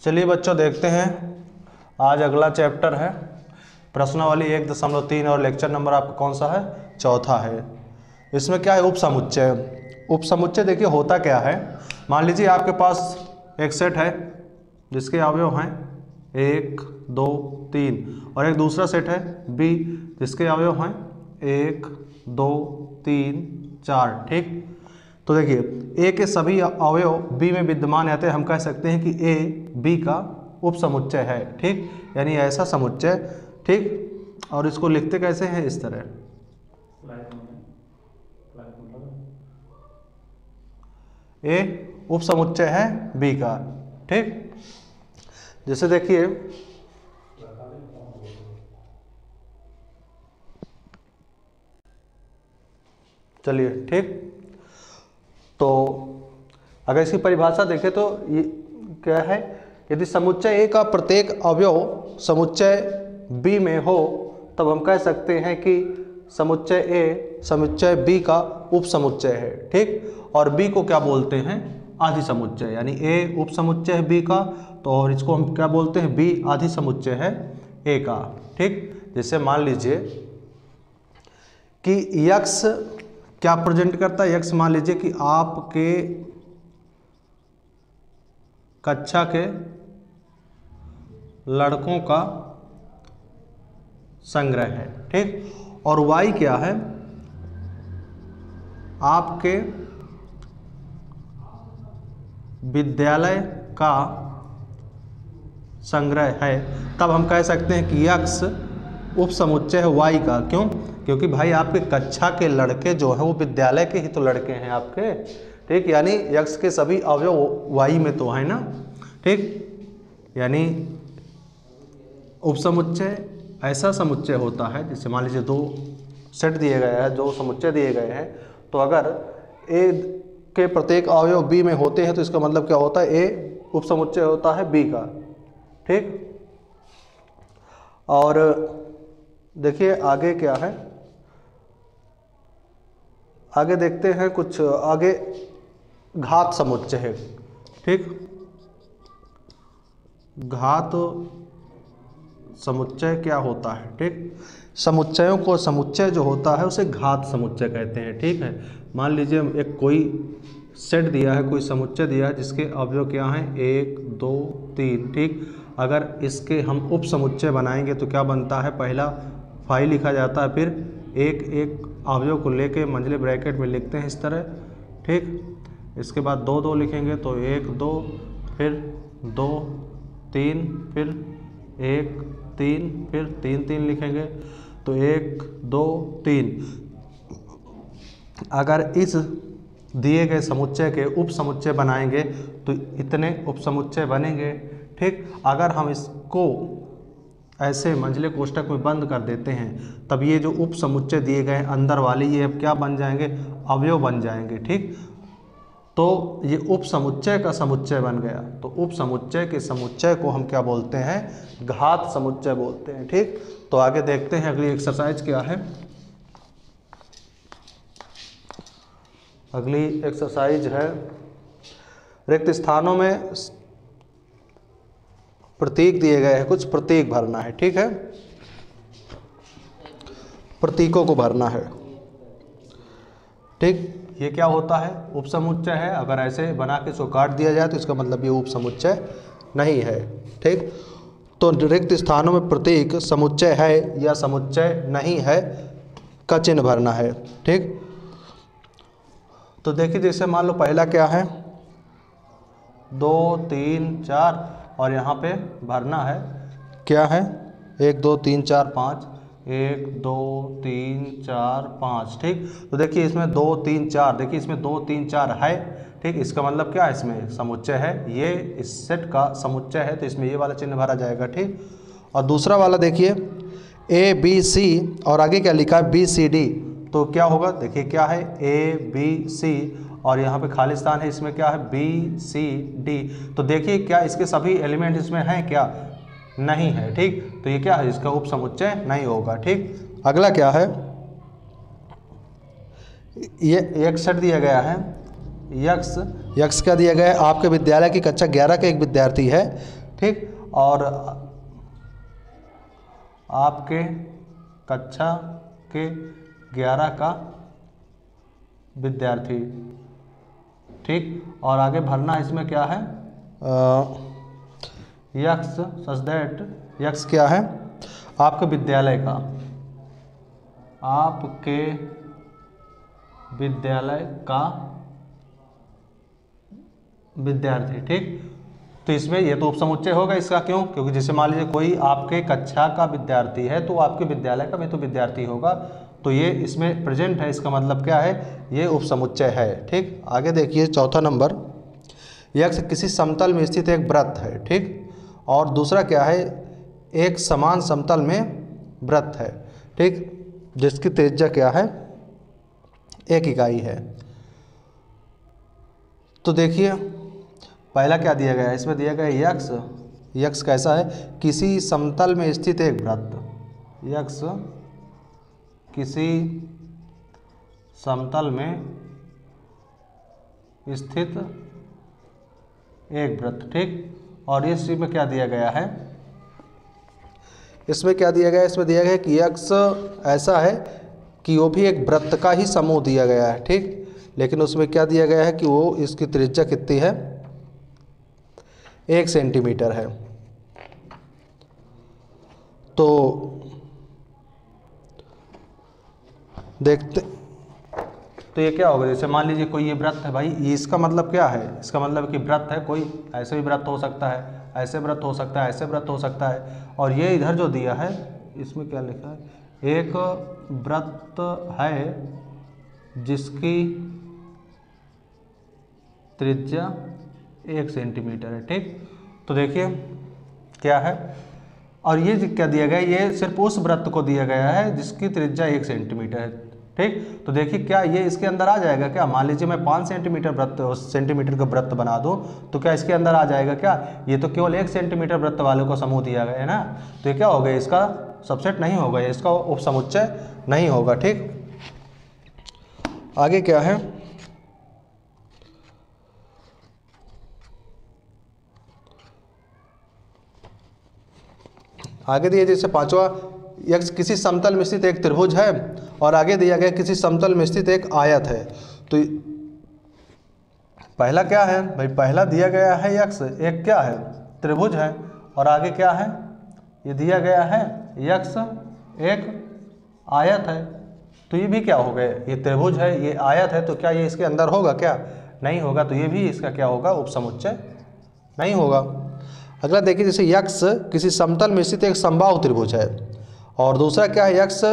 चलिए बच्चों देखते हैं, आज अगला चैप्टर है प्रश्नावली 1.3 और लेक्चर नंबर आपका कौन सा है, चौथा है। इसमें क्या है, उपसमुच्चय। उपसमुच्चय देखिए होता क्या है, मान लीजिए आपके पास एक सेट है जिसके अवयव हैं 1 2 3 और एक दूसरा सेट है बी जिसके अवयव हैं 1 2 3 4। ठीक, तो देखिए ए के सभी अवयव बी में विद्यमान रहते हैं, हम कह सकते हैं कि ए बी का उपसमुच्चय है। ठीक, यानी ऐसा समुच्चय। ठीक, और इसको लिखते कैसे हैं, इस तरह। ए उपसमुच्चय है बी का। ठीक, जैसे देखिए चलिए, ठीक, तो अगर इसकी परिभाषा देखें तो ये क्या है, यदि समुच्चय ए का प्रत्येक अवयव समुच्चय बी में हो तब हम कह सकते हैं कि समुच्चय ए समुच्चय बी का उपसमुच्चय है। ठीक, और बी को क्या बोलते हैं, आधि समुच्चय। यानी ए उपसमुच्चय है बी का, तो और इसको हम क्या बोलते हैं, बी आधि समुच्चय है ए का। ठीक, जैसे मान लीजिए कि यक्स क्या प्रेजेंट करता है, यक्स मान लीजिए कि आपके कक्षा के लड़कों का संग्रह है। ठीक, और वाई क्या है, आपके विद्यालय का संग्रह है, तब हम कह सकते हैं कि यक्स उपसमुच्चय है वाई का। क्यों, क्योंकि भाई आपके कक्षा के लड़के जो हैं वो विद्यालय के ही तो लड़के हैं आपके। ठीक, यानी यक्स के सभी अवयव वाई में तो है ना। ठीक, यानी उपसमुच्चय ऐसा समुच्चय होता है, जैसे मान लीजिए दो सेट दिए गए हैं, दो समुच्चय दिए गए हैं, तो अगर ए के प्रत्येक अवयव बी में होते हैं तो इसका मतलब क्या होता है, ए उपसमुच्चय होता है बी का। ठीक, और देखिए आगे क्या है, आगे देखते हैं कुछ आगे घात समुच्चय है। ठीक, घात समुच्चय क्या होता है। ठीक, समुच्चयों को समुच्चय जो होता है उसे घात समुच्चय कहते हैं। ठीक है, मान लीजिए एक कोई सेट दिया है, कोई समुच्चय दिया है जिसके अवयव क्या हैं 1 2 3। ठीक, अगर इसके हम उपसमुच्चय बनाएंगे तो क्या बनता है, पहला फाइव लिखा जाता है, फिर एक एक अवयव को लेके मंझले ब्रैकेट में लिखते हैं इस तरह। ठीक, इसके बाद 2 2 लिखेंगे तो 1 2, फिर 2 3, फिर 1 3, फिर 3 3 लिखेंगे तो 1 2 3। अगर इस दिए गए समुच्चय के उपसमुच्चय बनाएंगे तो इतने उपसमुच्चय बनेंगे। ठीक, अगर हम इसको ऐसे मंझले कोष्ठक में बंद कर देते हैं तब ये जो उपसमुच्चय दिए गए अंदर वाले ये अब क्या बन जाएंगे, अवयव बन जाएंगे। ठीक, तो ये उपसमुच्चय का समुच्चय बन गया, तो उपसमुच्चय के समुच्चय को हम क्या बोलते हैं, घात समुच्चय बोलते हैं। ठीक, तो आगे देखते हैं अगली एक्सरसाइज क्या है। अगली एक्सरसाइज है, रिक्त स्थानों में प्रतीक दिए गए हैं, कुछ प्रतीक भरना है। ठीक है, प्रतीकों को भरना है। ठीक, ये क्या होता है, उपसमुच्चय है। अगर ऐसे बना के इसको काट दिया जाए तो इसका मतलब ये उपसमुच्चय नहीं है। ठीक, तो रिक्त स्थानों में प्रतीक समुच्चय है या समुच्चय नहीं है का चिन्ह भरना है। ठीक, तो देखिए जैसे मान लो पहला क्या है 2 3 4 और यहाँ पे भरना है क्या है 1 2 3 4 5, 1 2 3 4 5। ठीक, तो देखिए इसमें 2 3 4, देखिए इसमें 2 3 4 है। ठीक, इसका मतलब क्या है, इसमें समुच्चय है, ये इस सेट का समुच्चय है, तो इसमें ये वाला चिन्ह भरा जाएगा। ठीक, और दूसरा वाला देखिए ए बी सी और आगे क्या लिखा है बी सी डी, तो क्या होगा, देखिए क्या है ए बी सी और यहाँ पे खाली स्थान है, इसमें क्या है बी सी डी। तो देखिए क्या इसके सभी एलिमेंट इसमें हैं क्या, नहीं है। ठीक, तो ये क्या है, इसका उपसमुच्चय नहीं होगा। ठीक, अगला क्या है, ये एक सेट दिया गया है यक्स क्या दिया गया है, आपके विद्यालय की कक्षा 11 का एक विद्यार्थी है। ठीक। और आपके कक्षा के 11 का विद्यार्थी, ठीक। और आगे भरना इसमें क्या है, यक्स सच दैट, यक्स क्या है, आपके विद्यालय का, आपके विद्यालय का विद्यार्थी, ठीक। तो इसमें ये तो उपसमुच्चय होगा इसका, क्यों, क्योंकि जैसे मान लीजिए कोई आपके कक्षा का विद्यार्थी है तो आपके विद्यालय का भी तो विद्यार्थी होगा, तो ये इसमें प्रेजेंट है, इसका मतलब क्या है, ये उपसमुच्चय है, ठीक। आगे देखिए चौथा नंबर, यक्स किसी समतल में स्थित एक वृत्त है, ठीक। और दूसरा क्या है, एक समान समतल में वृत्त है, ठीक, जिसकी त्रिज्या क्या है, 1 इकाई है। तो देखिए पहला क्या दिया गया है, इसमें दिया गया है यक्स, यक्स कैसा है, किसी समतल में स्थित एक वृत्त, यक्स किसी समतल में स्थित एक वृत्त, ठीक। और इस में क्या दिया गया है, इसमें क्या दिया गया है, इसमें दिया गया है कि यक्स ऐसा है कि वो भी एक वृत्त का ही समूह दिया गया है, ठीक। लेकिन उसमें क्या दिया गया है कि वो इसकी त्रिज्या कितनी है, 1 सेंटीमीटर है। तो देखते, तो ये क्या होगा, जैसे मान लीजिए कोई ये वृत्त है भाई, ये इसका मतलब क्या है, इसका मतलब कि वृत्त है, कोई ऐसे भी वृत्त हो सकता है, ऐसे वृत्त हो सकता है, ऐसे वृत्त हो सकता है। और ये इधर जो दिया है इसमें क्या लिखा है, एक वृत्त है जिसकी त्रिज्या 1 सेंटीमीटर है, ठीक। तो देखिए क्या है, और ये क्या दिया गया है, ये सिर्फ उस वृत्त को दिया गया है जिसकी त्रिज्या 1 सेंटीमीटर है, ठीक। तो देखिए क्या ये इसके अंदर आ जाएगा क्या, मान लीजिए मैं 5 सेंटीमीटर का वृत्त बना दूं, तो क्या इसके अंदर आ जाएगा क्या, ये तो केवल 1 सेंटीमीटर वृत्त वाले को समूह दिया गया है ना, तो ये क्या होगा, इसका सबसेट नहीं होगा, इसका उपसमुच्चय नहीं होगा, ठीक। आगे क्या है, आगे दिया जैसे पांचवा, यक्स किसी समतल में स्थित एक त्रिभुज है, और आगे दिया गया किसी समतल में स्थित एक आयत है। तो पहला क्या है भाई, पहला दिया गया है यक्स एक क्या है, त्रिभुज है, और आगे क्या है, ये दिया गया है यक्स एक आयत है। तो ये भी क्या हो गए, ये त्रिभुज है, ये आयत है, तो क्या ये इसके अंदर होगा क्या, नहीं होगा, तो ये भी इसका क्या होगा, उपसमुच्चय नहीं होगा। अगला देखिए जैसे यक्स किसी समतल में स्थित एक समबाहु त्रिभुज है, और दूसरा क्या है, यक्स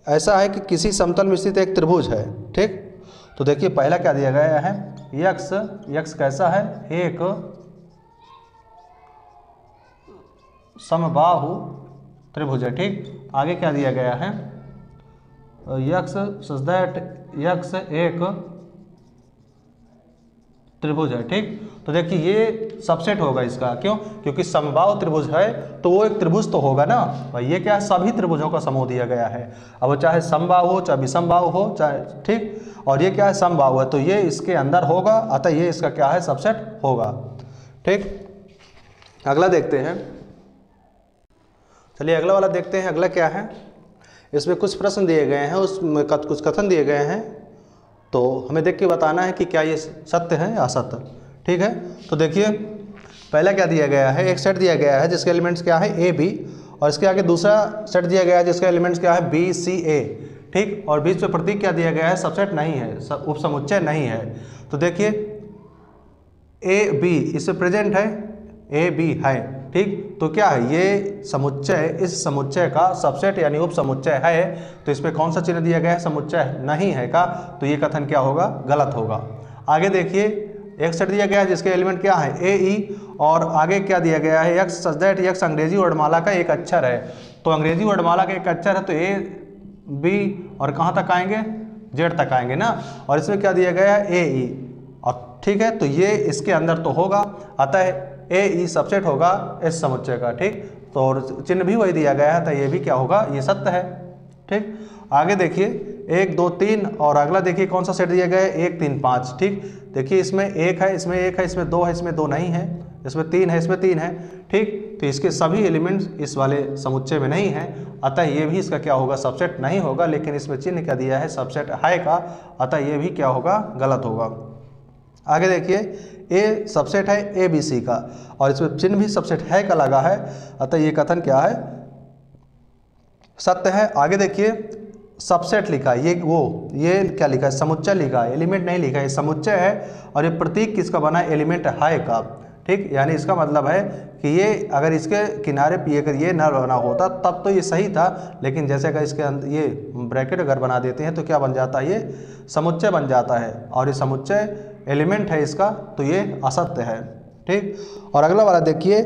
ऐसा है कि किसी समतल में स्थित एक त्रिभुज है, ठीक। तो देखिए पहला क्या दिया गया है, यक्स, यक्स कैसा है, एक समबाहु त्रिभुज है, ठीक। आगे क्या दिया गया है, यक्स सच दैट, यक्स एक त्रिभुज है, ठीक। तो देखिए ये सबसेट होगा इसका, क्यों, क्योंकि समबाहु त्रिभुज है तो वो एक त्रिभुज तो होगा ना भाई, ये क्या है, सभी त्रिभुजों का समूह दिया गया है, अब वो चाहे समबाहु हो चाहे विषमबाहु हो चाहे, ठीक। और ये क्या है, समबाहु है, तो ये इसके अंदर होगा, अतः ये इसका क्या है, सबसेट होगा, ठीक। अगला देखते हैं, चलिए अगला वाला देखते हैं। अगला क्या है, इसमें कुछ प्रश्न दिए गए हैं, उसमें कुछ कथन दिए गए हैं, तो हमें देख के बताना है कि क्या ये सत्य है या असत्य, ठीक है। तो देखिए पहला क्या दिया गया है, एक सेट दिया गया है जिसके एलिमेंट्स क्या है, ए बी, और इसके आगे दूसरा सेट दिया गया है जिसके एलिमेंट्स क्या है, बी सी ए, ठीक। और बीच में प्रतीक क्या दिया गया है, सबसेट नहीं है, उपसमुच्चय नहीं है। तो देखिए ए बी इससे प्रेजेंट है, ए बी है, ठीक। तो क्या है, ये समुच्चय इस समुच्चय का सबसेट यानी उपसमुच्चय है, तो इसमें कौन सा चिन्ह दिया गया है, समुच्चय नहीं है का, तो ये कथन क्या होगा, गलत होगा। आगे देखिए एक सेट दिया गया है जिसके एलिमेंट क्या है, ए ई, और आगे क्या दिया गया है, यक्स सच दैट, यक्स अंग्रेजी वर्णमाला का एक अक्षर है, तो अंग्रेजी वर्णमाला का एक अक्षर है, तो ए बी और कहाँ तक आएंगे, जेड तक आएंगे ना, और इसमें क्या दिया गया है, ए ई, और ठीक है, तो ये इसके अंदर तो होगा, अतः ए ई सबसेट होगा इस समुच्चय का, ठीक। तो और चिन्ह भी वही दिया गया है, तो ये भी क्या होगा, ये सत्य है, ठीक। आगे देखिए 1 2 3, और अगला देखिए कौन सा सेट दिया गया है, 1 3 5, ठीक। देखिए इसमें 1 है, इसमें 1 है, इसमें 2 है, इसमें 2 नहीं है, इसमें 3 है, इसमें 3 है, ठीक। तो इसके सभी एलिमेंट्स इस वाले समुच्चय में नहीं हैं, अतः ये भी इसका क्या होगा, सबसेट नहीं होगा। लेकिन इसमें चिन्ह क्या दिया है, सबसेट है का, अतः ये भी क्या होगा, गलत होगा। आगे देखिए, ए सबसेट है ए बी सी का और इसमें चिन्ह भी सबसेट है का लगा है, अतः ये कथन क्या है, सत्य है। आगे देखिए, सबसेट लिखा है, ये क्या लिखा है, समुच्चय लिखा है, एलिमेंट नहीं लिखा है, समुच्चय है। और ये प्रतीक किसका बना है, एलिमेंट है का, ठीक। यानी इसका मतलब है कि ये अगर इसके किनारे पे अगर ये न बना होता तब तो ये सही था, लेकिन जैसे अगर इसके अंदर ये ब्रैकेट अगर बना देते हैं तो क्या बन जाता है, ये समुच्चय बन जाता है और ये समुच्चय एलिमेंट है इसका, तो ये असत्य है, ठीक। और अगला वाला देखिए,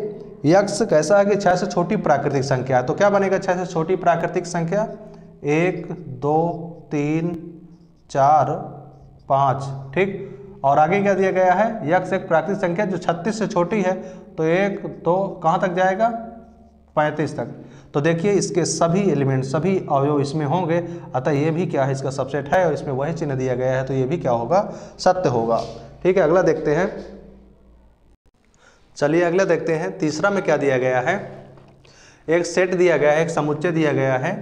यक्ष कैसा है कि 6 से छोटी प्राकृतिक संख्या है, तो क्या बनेगा 6 से छोटी प्राकृतिक संख्या, 1 2 3 4 5, ठीक। और आगे क्या दिया गया है, यक्ष एक प्राकृतिक संख्या जो 36 से छोटी है, तो 1 2 कहाँ तक जाएगा, 35 तक। तो देखिए इसके सभी एलिमेंट, सभी अवयव इसमें होंगे, अतः ये भी क्या है, इसका सबसेट है और इसमें वही चिन्ह दिया गया है, तो ये भी क्या होगा, सत्य होगा, ठीक है। अगला देखते हैं, चलिए अगला देखते हैं। तीसरा में क्या दिया गया है, एक सेट दिया गया है, एक समुच्चय दिया गया है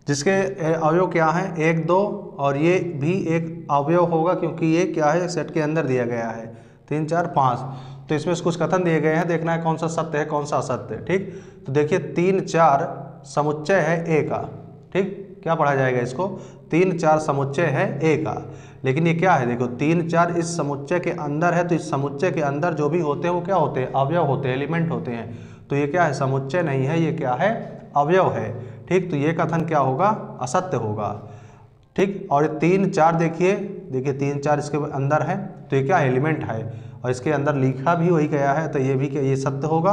जिसके अवयव क्या हैं, 1 2, और ये भी एक अवयव होगा क्योंकि ये क्या है, सेट के अंदर दिया गया है, 3 4 5। तो इसमें कुछ कथन दिए गए हैं, देखना है कौन सा सत्य है कौन सा असत्य है, ठीक। तो देखिए 3 4 समुच्चय है ए का, ठीक। क्या पढ़ा जाएगा इसको, 3 4 समुच्चय है ए का, लेकिन ये क्या है, देखो 3 4 इस समुच्चय के अंदर है, तो इस समुच्चय के अंदर जो भी होते हैं वो क्या होते हैं, अवयव होते हैं, एलिमेंट होते हैं। तो ये क्या है, समुच्चय नहीं है, ये क्या है, अवयव है, ठीक। तो ये कथन क्या होगा, असत्य होगा, ठीक। और 3 4 देखिए 3 4 इसके अंदर है, तो ये क्या एलिमेंट है और इसके अंदर लिखा भी वही गया है, तो ये भी क्या, ये सत्य होगा।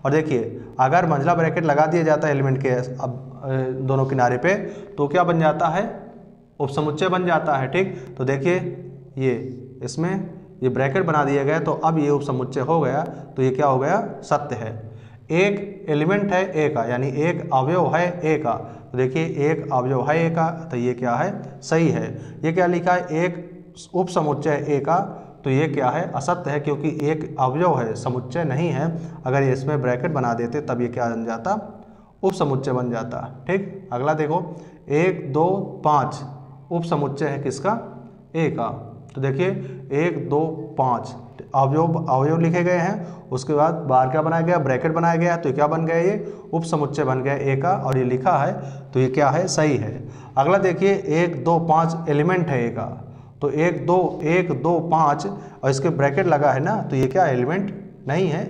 और देखिए अगर मंझला ब्रैकेट लगा दिया जाता है एलिमेंट के अब दोनों किनारे पे, तो क्या बन जाता है, उपसमुच्चय बन जाता है, ठीक। तो देखिए ये इसमें ये ब्रैकेट बना दिया गया, तो अब ये उपसमुच्चय हो गया, तो ये क्या हो गया, सत्य है। एक एलिमेंट है ए का, यानी एक अवयव है ए का, तो देखिए एक अवयव है ए का, तो ये क्या है, सही है। ये क्या लिखा है, एक उपसमुच्चय ए का, तो ये क्या है, असत्य है, क्योंकि एक अवयव है, समुच्चय नहीं है। अगर इसमें ब्रैकेट बना देते तब ये क्या बन जाता, उपसमुच्चय बन जाता, ठीक। अगला देखो, 1 2 5 उपसमुच्चय है किसका, ए का। तो देखिए 1 2 5 अवयव लिखे गए हैं, उसके बाद बाहर क्या बनाया गया, ब्रैकेट बनाया गया, तो क्या बन गया, ये उपसमुच्चय बन गया ए का, और ये लिखा है, तो ये क्या है, सही है। अगला देखिए 1 2 5 एलिमेंट है ए का, तो 1 2 5 और इसके ब्रैकेट लगा है ना, तो ये क्या एलिमेंट नहीं है,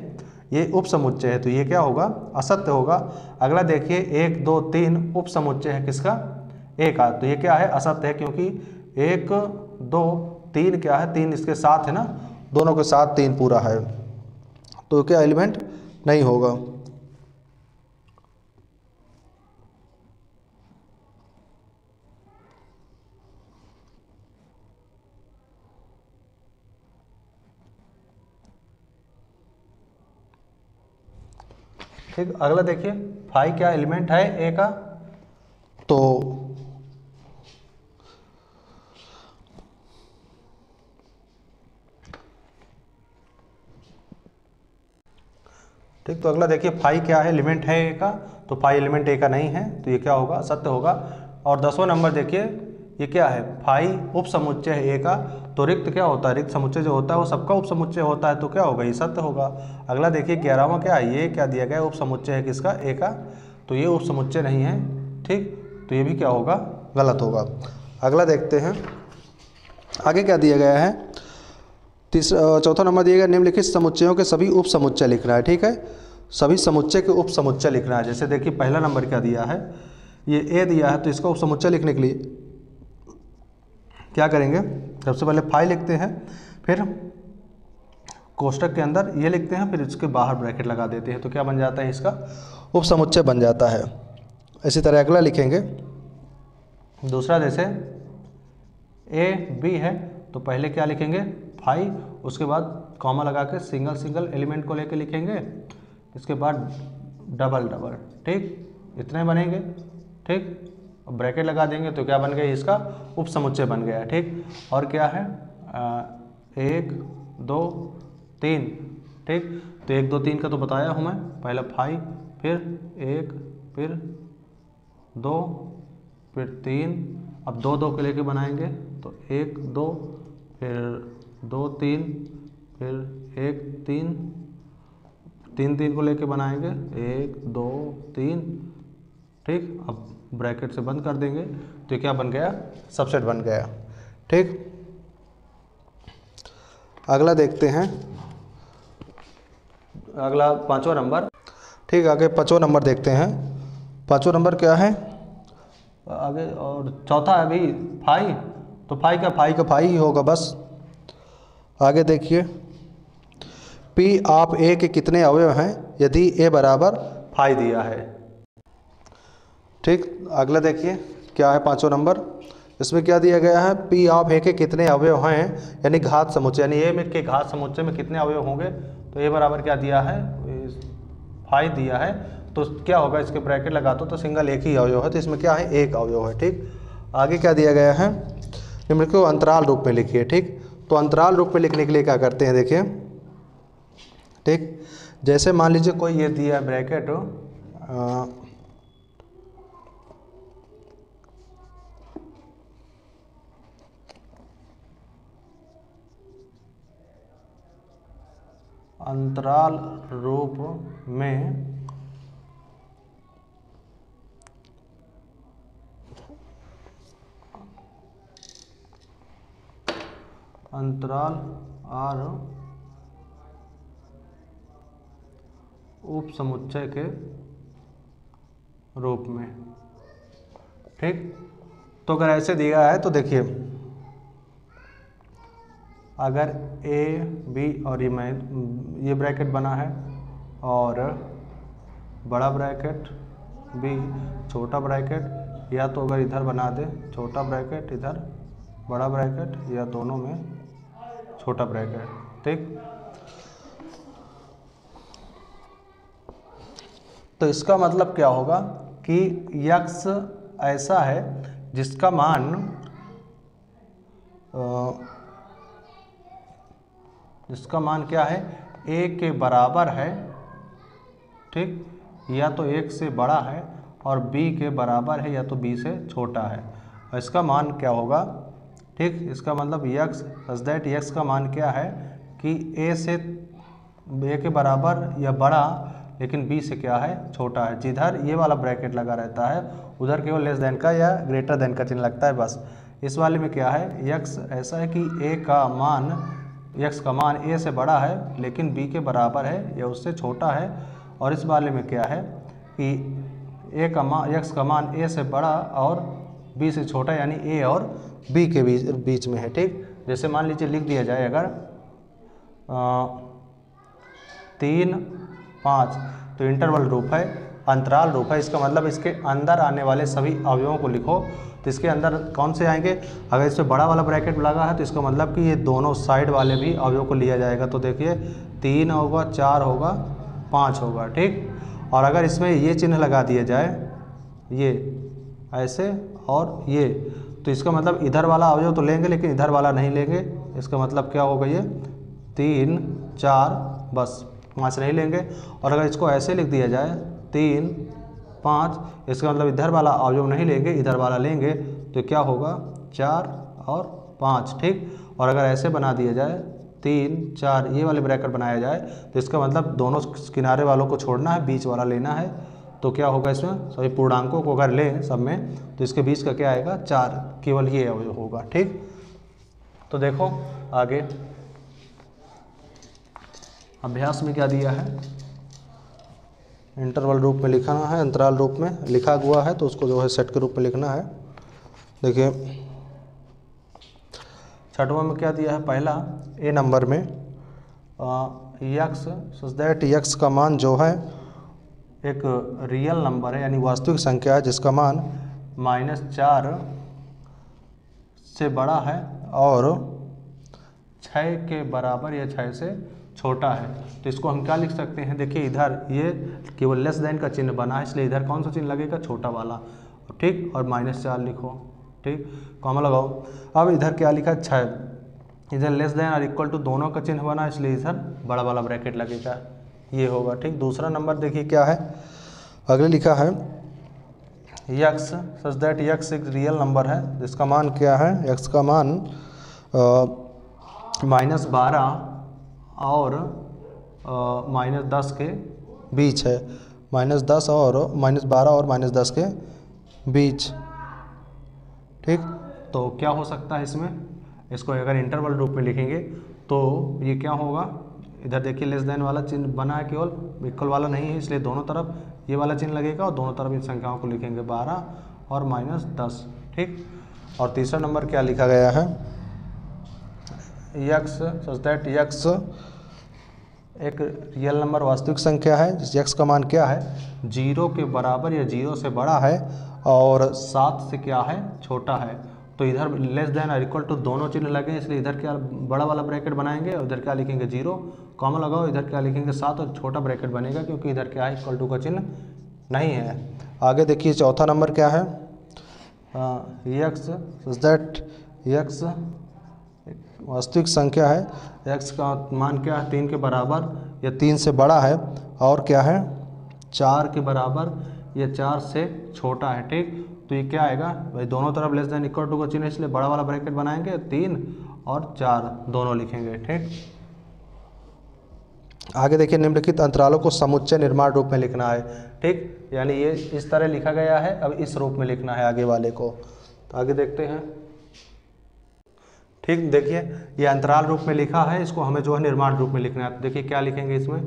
ये उपसमुच्चय है, तो ये क्या होगा, असत्य होगा। अगला देखिए 1 2 3 उपसमुच्चय है किसका, ए का, तो ये क्या है, असत्य है, क्योंकि 1 2 3 क्या है, 3 इसके साथ है ना, दोनों के साथ 3 पूरा है, तो क्या एलिमेंट नहीं होगा। ठीक। अगला देखिए 5 क्या एलिमेंट है ए का, तो ठीक। तो अगला देखिए 5 क्या है, एलिमेंट है ए का, तो 5 एलिमेंट ए का नहीं है, तो ये क्या होगा, सत्य होगा। और 10वां नंबर देखिए, ये क्या है, 5 उपसमुच्चय है ए का, तो रिक्त क्या होता है, रिक्त समुच्चय जो होता है वो सबका उपसमुच्चय होता है, तो क्या होगा, ये सत्य होगा। अगला देखिए 11वां क्या है, ये क्या दिया गया है, उपसमुच्चय है किसका, ए का, तो ये उपसमुच्चय नहीं है, ठीक। तो ये भी क्या होगा, गलत होगा। अगला देखते हैं आगे क्या दिया गया है, चौथा नंबर दिया गया, निम्नलिखित समुच्चयों के सभी उपसमुच्चय लिखना है, ठीक है। सभी समुच्चय के उपसमुच्चय लिखना है। जैसे देखिए पहला नंबर क्या दिया है, ये ए दिया है, तो इसका उपसमुच्चय लिखने के लिए क्या करेंगे, सबसे पहले 5 लिखते हैं, फिर कोष्टक के अंदर ये लिखते हैं, फिर इसके बाहर ब्रैकेट लगा देते हैं, तो क्या बन जाता है, इसका उपसमुच्चय बन जाता है। इसी तरह अगला लिखेंगे, दूसरा जैसे ए बी है, तो पहले क्या लिखेंगे 5, उसके बाद कॉमा लगा के सिंगल एलिमेंट को लेके लिखेंगे, इसके बाद डबल, ठीक, इतने बनेंगे, ठीक। ब्रैकेट लगा देंगे तो क्या बन गया, इसका उपसमुच्चय बन गया, ठीक। और क्या है 1 2 3 ठीक। तो 1 2 3 का तो बताया हूँ मैं, पहला 5, फिर 1, फिर 2, फिर 3, अब 2 2 को लेके बनाएंगे तो 1 2, फिर 2 3, फिर 1 3, 3 3 को लेके बनाएंगे 1 2 3, ठीक। अब ब्रैकेट से बंद कर देंगे तो क्या बन गया, सबसेट बन गया, ठीक। अगला देखते हैं, अगला 5वां नंबर, ठीक। आगे 5वां नंबर देखते हैं। 5वां नंबर क्या है आगे, और चौथा है अभी 5, तो 5 का 5 ही होगा बस। आगे देखिए, P ऑफ A के कितने अवयव हैं यदि A बराबर 5 दिया है, ठीक। अगला देखिए क्या है 5वां नंबर, इसमें क्या दिया गया है, P ऑफ A के कितने अवयव हैं, यानी घात समुच्चय, यानी A में के घात समुच्चय में कितने अवयव होंगे, तो A बराबर क्या दिया है, 5 दिया है, तो क्या होगा, इसके ब्रैकेट लगा दो तो सिंगल एक ही अवयव है, तो इसमें क्या है, एक अवयव है, ठीक। आगे क्या दिया गया है, निम्न को अंतराल रूप में लिखिए, ठीक। तो अंतराल रूप में लिखने के लिए क्या करते हैं, देखिए, ठीक। जैसे मान लीजिए कोई ये दिया है ब्रैकेट, अंतराल रूप में अंतराल और उप समुच्चय के रूप में, ठीक। तो अगर ऐसे दिया है तो देखिए, अगर A B और ये ब्रैकेट बना है और बड़ा ब्रैकेट B छोटा ब्रैकेट, या तो अगर इधर बना दे छोटा ब्रैकेट, इधर बड़ा ब्रैकेट, या दोनों में छोटा ब्रैकेट, ठीक। तो इसका मतलब क्या होगा कि x ऐसा है जिसका मान क्या है, a के बराबर है, ठीक, या तो 1 से बड़ा है, और b के बराबर है या तो b से छोटा है। और इसका मान क्या होगा, ठीक। इसका मतलब x सच दैट x का मान क्या है कि a के बराबर या बड़ा, लेकिन b से क्या है, छोटा है। जिधर ये वाला ब्रैकेट लगा रहता है उधर केवल लेस देन का या ग्रेटर देन का चिन्ह लगता है, बस। इस वाले में क्या है, x ऐसा है कि x का मान a से बड़ा है लेकिन b के बराबर है या उससे छोटा है। और इस वाले में क्या है कि x का मान a से बड़ा और b से छोटा, यानी a और b के बीच में है, ठीक। जैसे मान लीजिए लिख दिया जाए अगर 3 5, तो इंटरवल रूप है, अंतराल रूप है, इसका मतलब इसके अंदर आने वाले सभी अवयवों को लिखो। तो इसके अंदर कौन से आएंगे, अगर इसमें बड़ा वाला ब्रैकेट लगा है तो इसका मतलब कि ये दोनों साइड वाले भी अवयव को लिया जाएगा। तो देखिए 3 होगा, 4 होगा, 5 होगा, ठीक। और अगर इसमें ये चिन्ह लगा दिया जाए, ये ऐसे और ये, तो इसका मतलब इधर वाला अवयव तो लेंगे लेकिन इधर वाला नहीं लेंगे। इसका मतलब क्या होगा, ये 3 4 बस, 5 नहीं लेंगे। और अगर इसको ऐसे लिख दिया जाए 3 5, इसका मतलब इधर वाला अवयव नहीं लेंगे, इधर वाला लेंगे, तो क्या होगा 4 और 5, ठीक। और अगर ऐसे बना दिया जाए 3 4, ये वाले ब्रैकेट बनाया जाए, तो इसका मतलब दोनों किनारे वालों को छोड़ना है, बीच वाला लेना है। तो क्या होगा, इसमें सभी पूर्णांकों को अगर लें सब में, तो इसके बीच का क्या आएगा, 4, केवल ये अवयव होगा, ठीक। तो देखो आगे अभ्यास में क्या दिया है, इंटरवल रूप में लिखना है, अंतराल रूप में लिखा हुआ है, तो उसको जो है सेट के रूप में लिखना है। देखिए 6वां में क्या दिया है, पहला ए नंबर में सच दैट x का मान जो है एक रियल नंबर है, यानी वास्तविक संख्या है, जिसका मान -4 से बड़ा है और 6 के बराबर या 6 से छोटा है। तो इसको हम क्या लिख सकते हैं, देखिए इधर ये केवल लेस देन का चिन्ह बना है, इसलिए इधर कौन सा चिन्ह लगेगा, छोटा वाला, ठीक। और -4 लिखो, ठीक, कॉमा लगाओ। अब इधर क्या लिखा, 6, इधर लेस देन और इक्वल टू दोनों का चिन्ह बना, इसलिए इधर बड़ा वाला ब्रैकेट लगेगा, ये होगा। ठीक, दूसरा नंबर देखिए क्या है, अगले लिखा है यक्स सच दैट यक्स एक रियल नंबर है जिसका मान क्या है, यक्स का मान -12 और -10 के बीच है, -10 और -12 और -10 के बीच। ठीक, तो क्या हो सकता है इसमें, इसको अगर इंटरवल रूप में लिखेंगे तो ये क्या होगा, इधर देखिए लेस देन वाला चिन्ह बना है, केवल इक्वल वाला नहीं है, इसलिए दोनों तरफ ये वाला चिन्ह लगेगा और दोनों तरफ इन संख्याओं को लिखेंगे 12 और -10। ठीक, और तीसरा नंबर क्या लिखा गया है, यक्स सच दैट यक्स एक रियल नंबर वास्तविक संख्या है जिस यक्स का मान क्या है, 0 के बराबर या 0 से बड़ा है और 7 से क्या है, छोटा है। तो इधर लेस देन और इक्वल टू दोनों चिन्ह लगे, इसलिए इधर क्या बड़ा वाला ब्रैकेट बनाएंगे और इधर क्या लिखेंगे 0, कॉमा लगाओ, इधर क्या लिखेंगे 7 और छोटा ब्रैकेट बनेगा क्योंकि इधर क्या है, इक्वल टू का चिन्ह नहीं है। आगे देखिए चौथा नंबर क्या है, यक्स सच दैट यक्स वास्तविक संख्या है, यक्स का मान क्या है, 3 के बराबर या 3 से बड़ा है और क्या है, 4 के बराबर या 4 से छोटा है। ठीक, तो ये क्या आएगा भाई, दोनों तरफ लेस देन इक्वल टू का चिन्ह, इसलिए बड़ा वाला ब्रैकेट बनाएंगे, 3 और 4 दोनों लिखेंगे। ठीक, आगे देखिए निम्नलिखित अंतरालों को समुच्चय निर्माण रूप में लिखना है। ठीक, यानी ये इस तरह लिखा गया है, अब इस रूप में लिखना है आगे वाले को। तो आगे देखते हैं। ठीक, देखिए ये अंतराल रूप में लिखा है, इसको हमें जो है निर्माण रूप में लिखना है। तो देखिए क्या लिखेंगे इसमें,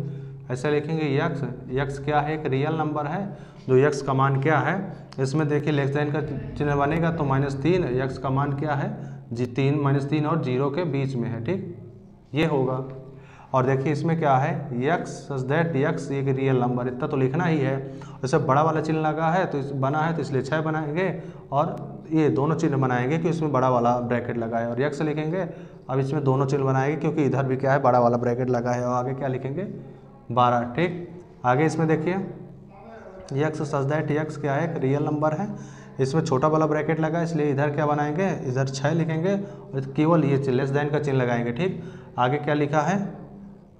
ऐसे लिखेंगे यक्स, यक्स क्या है, एक रियल नंबर है जो यक्स का मान क्या है, इसमें देखिए लेस देन का चिन्ह बनेगा तो -3, यक्स का मान क्या है जी 3, -3 और 0 के बीच में है। ठीक, ये होगा। और देखिए इसमें क्या है, यक्स सच दैट यक्स एक रियल नंबर, इतना तो लिखना ही है। जैसे बड़ा वाला चिन्ह लगा है तो बना है तो इसलिए 6 बनाएंगे और ये दोनों चिन्ह बनाएंगे कि इसमें बड़ा वाला ब्रैकेट लगा है, और यक्स लिखेंगे, अब इसमें दोनों चिन्ह बनाएंगे क्योंकि इधर भी क्या है, बड़ा वाला ब्रैकेट लगा है, और आगे क्या लिखेंगे 12। ठीक, आगे इसमें देखिए यक्स सच दैट यक्स क्या है, एक रियल नंबर है, इसमें छोटा वाला ब्रैकेट लगा है, इसलिए इधर क्या बनाएंगे, इधर 6 लिखेंगे और केवल ये लेस देन का चिन्ह लगाएंगे। ठीक, आगे क्या लिखा है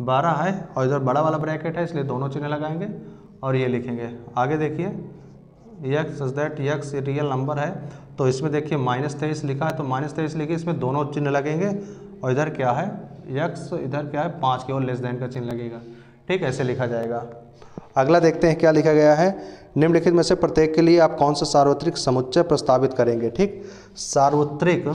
12 है और इधर बड़ा वाला ब्रैकेट है, इसलिए दोनों चिन्ह लगाएंगे और ये लिखेंगे। आगे देखिए x such that x real number है, तो इसमें देखिए -23 लिखा है, तो -23 लिखिए, इसमें दोनों चिन्ह लगेंगे और इधर क्या है यक्स, इधर क्या है 5, केवल लेस देन का चिन्ह लगेगा। ठीक, ऐसे लिखा जाएगा। अगला देखते हैं क्या लिखा गया है, निम्नलिखित में से प्रत्येक के लिए आप कौन सा सार्वत्रिक समुच्चय प्रस्तावित करेंगे। ठीक, सार्वत्रिक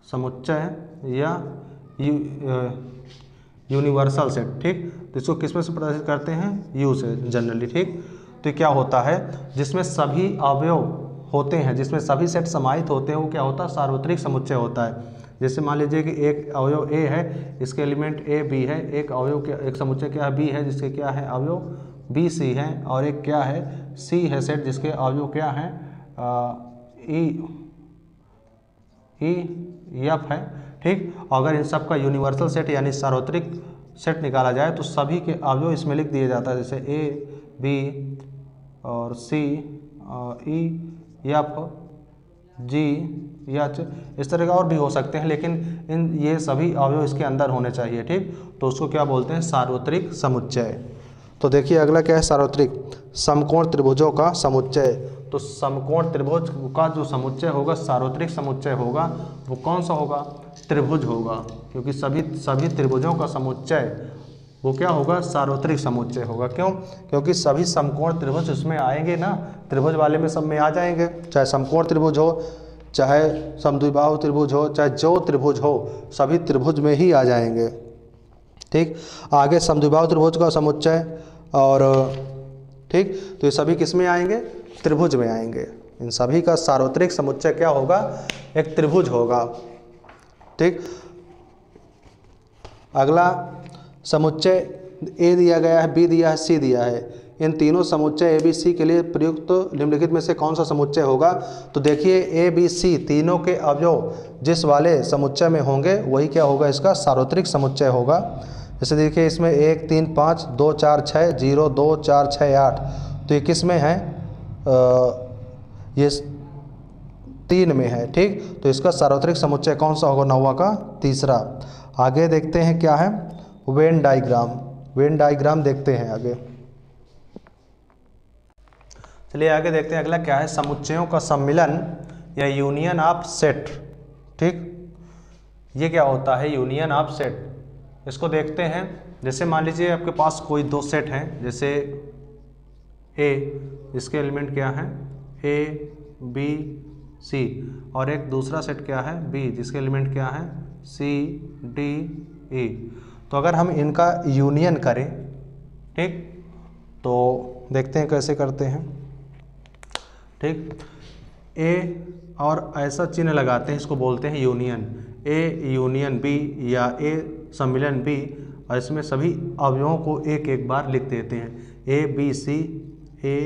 समुच्चय या यूनिवर्सल सेट। ठीक, तो इसको किस में से प्रदर्शित करते हैं, यू से जनरली। ठीक, तो क्या होता है, जिसमें सभी अवयव होते हैं, जिसमें सभी सेट समाहित होते हैं, वो क्या होता है, सार्वत्रिक समुच्चय होता है। जैसे मान लीजिए कि एक अवयव ए है, इसके एलिमेंट ए बी है, एक अवयव क्या, एक समुच्चय क्या है बी है जिसके क्या है अवयव बी सी है, और एक क्या है सी है सेट जिसके अवयव क्या है ई एफ है। ठीक, अगर इन सब का यूनिवर्सल सेट यानी सार्वत्रिक सेट निकाला जाए तो सभी के अवयव इसमें लिख दिए जाता है, जैसे ए बी और सी ई एफ जी एच, इस तरह का और भी हो सकते हैं, लेकिन इन ये सभी अवयव इसके अंदर होने चाहिए। ठीक, तो उसको क्या बोलते हैं, सार्वत्रिक समुच्चय। तो देखिए अगला क्या है, सार्वत्रिक समकोण त्रिभुजों का समुच्चय। तो समकोण त्रिभुज का जो समुच्चय होगा, सार्वत्रिक समुच्चय होगा, वो कौन सा होगा, त्रिभुज होगा, क्योंकि सभी त्रिभुजों का समुच्चय वो क्या होगा, सार्वत्रिक समुच्चय होगा। क्यों, क्योंकि सभी समकोण त्रिभुज उसमें आएंगे ना, त्रिभुज वाले में सब में आ जाएंगे, चाहे समकोण त्रिभुज हो, चाहे समद्विबाहु त्रिभुज हो, चाहे जो त्रिभुज हो, सभी त्रिभुज में ही आ जाएंगे। ठीक, आगे समद्विबाहु त्रिभुज का समुच्चय, और ठीक, तो ये सभी किस में आएंगे, त्रिभुज में आएंगे। इन सभी का सार्वत्रिक समुच्चय क्या होगा, एक त्रिभुज होगा। ठीक, अगला समुच्चय ए दिया गया है, बी दिया है, सी दिया है, इन तीनों समुच्चय ए बी सी के लिए प्रयुक्त निम्नलिखित में से कौन सा समुच्चय होगा। तो देखिए ए बी सी तीनों के अवयव जिस वाले समुच्चय में होंगे वही क्या होगा, इसका सार्वत्रिक समुच्चय होगा। जैसे देखिए इसमें 1 3 5 2 4 6 0 2 4 6 8, तो ये किस में है, ये 3 में है। ठीक, तो इसका सार्वत्रिक समुच्चय कौन सा होगा? 9वां का तीसरा। आगे देखते हैं क्या है, वेन डायग्राम। वेन डायग्राम देखते हैं आगे। चलिए आगे देखते हैं अगला क्या है, समुच्चयों का सम्मिलन या यूनियन ऑफ सेट। ठीक, ये क्या होता है? Union of set. इसको देखते हैं, जैसे मान लीजिए आपके पास कोई दो सेट हैं, जैसे ए, इसके एलिमेंट क्या है? ए बी सी, और एक दूसरा सेट क्या है? बी, जिसके एलिमेंट क्या है? C D E. तो अगर हम इनका यूनियन करें, ठीक, तो देखते हैं कैसे करते हैं। ठीक, ए और ऐसा चिन्ह लगाते हैं, इसको बोलते हैं यूनियन। ए यूनियन बी या ए सम्मिलन बी, और इसमें सभी अवयवों को एक एक बार लिख देते हैं, ए बी सी, ए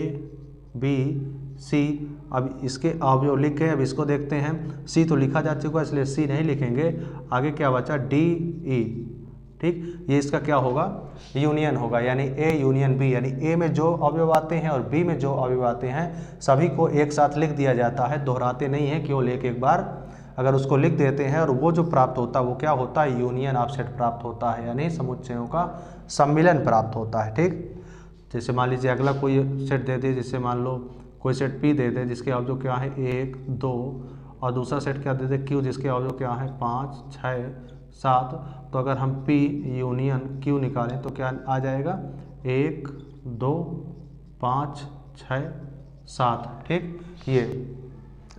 बी सी। अब इसके अवयव लिख गए, अब इसको देखते हैं। सी तो लिखा जा चुका है, इसलिए सी नहीं लिखेंगे। आगे क्या बचा? D E. ठीक, ये इसका क्या होगा? यूनियन होगा, यानी ए यूनियन बी, यानी ए में जो अवयव आते हैं और बी में जो अवयव आते हैं सभी को एक साथ लिख दिया जाता है, दोहराते नहीं है, केवल एक एक बार अगर उसको लिख देते हैं, और वो जो प्राप्त होता है वो क्या होता है? यूनियन ऑफ सेट प्राप्त होता है, यानी समुच्चयों का सम्मिलन प्राप्त होता है। ठीक, जैसे मान लीजिए अगला कोई सेट दे दे, जैसे मान लो कोई सेट पी दे दे जिसके अवयव क्या है? 1 2, और दूसरा सेट क्या दे दे? क्यू, जिसके अवयव क्या है? 5 6 7। तो अगर हम P यूनियन Q निकालें तो क्या आ जाएगा? 1 2 5 6 7। ठीक, ये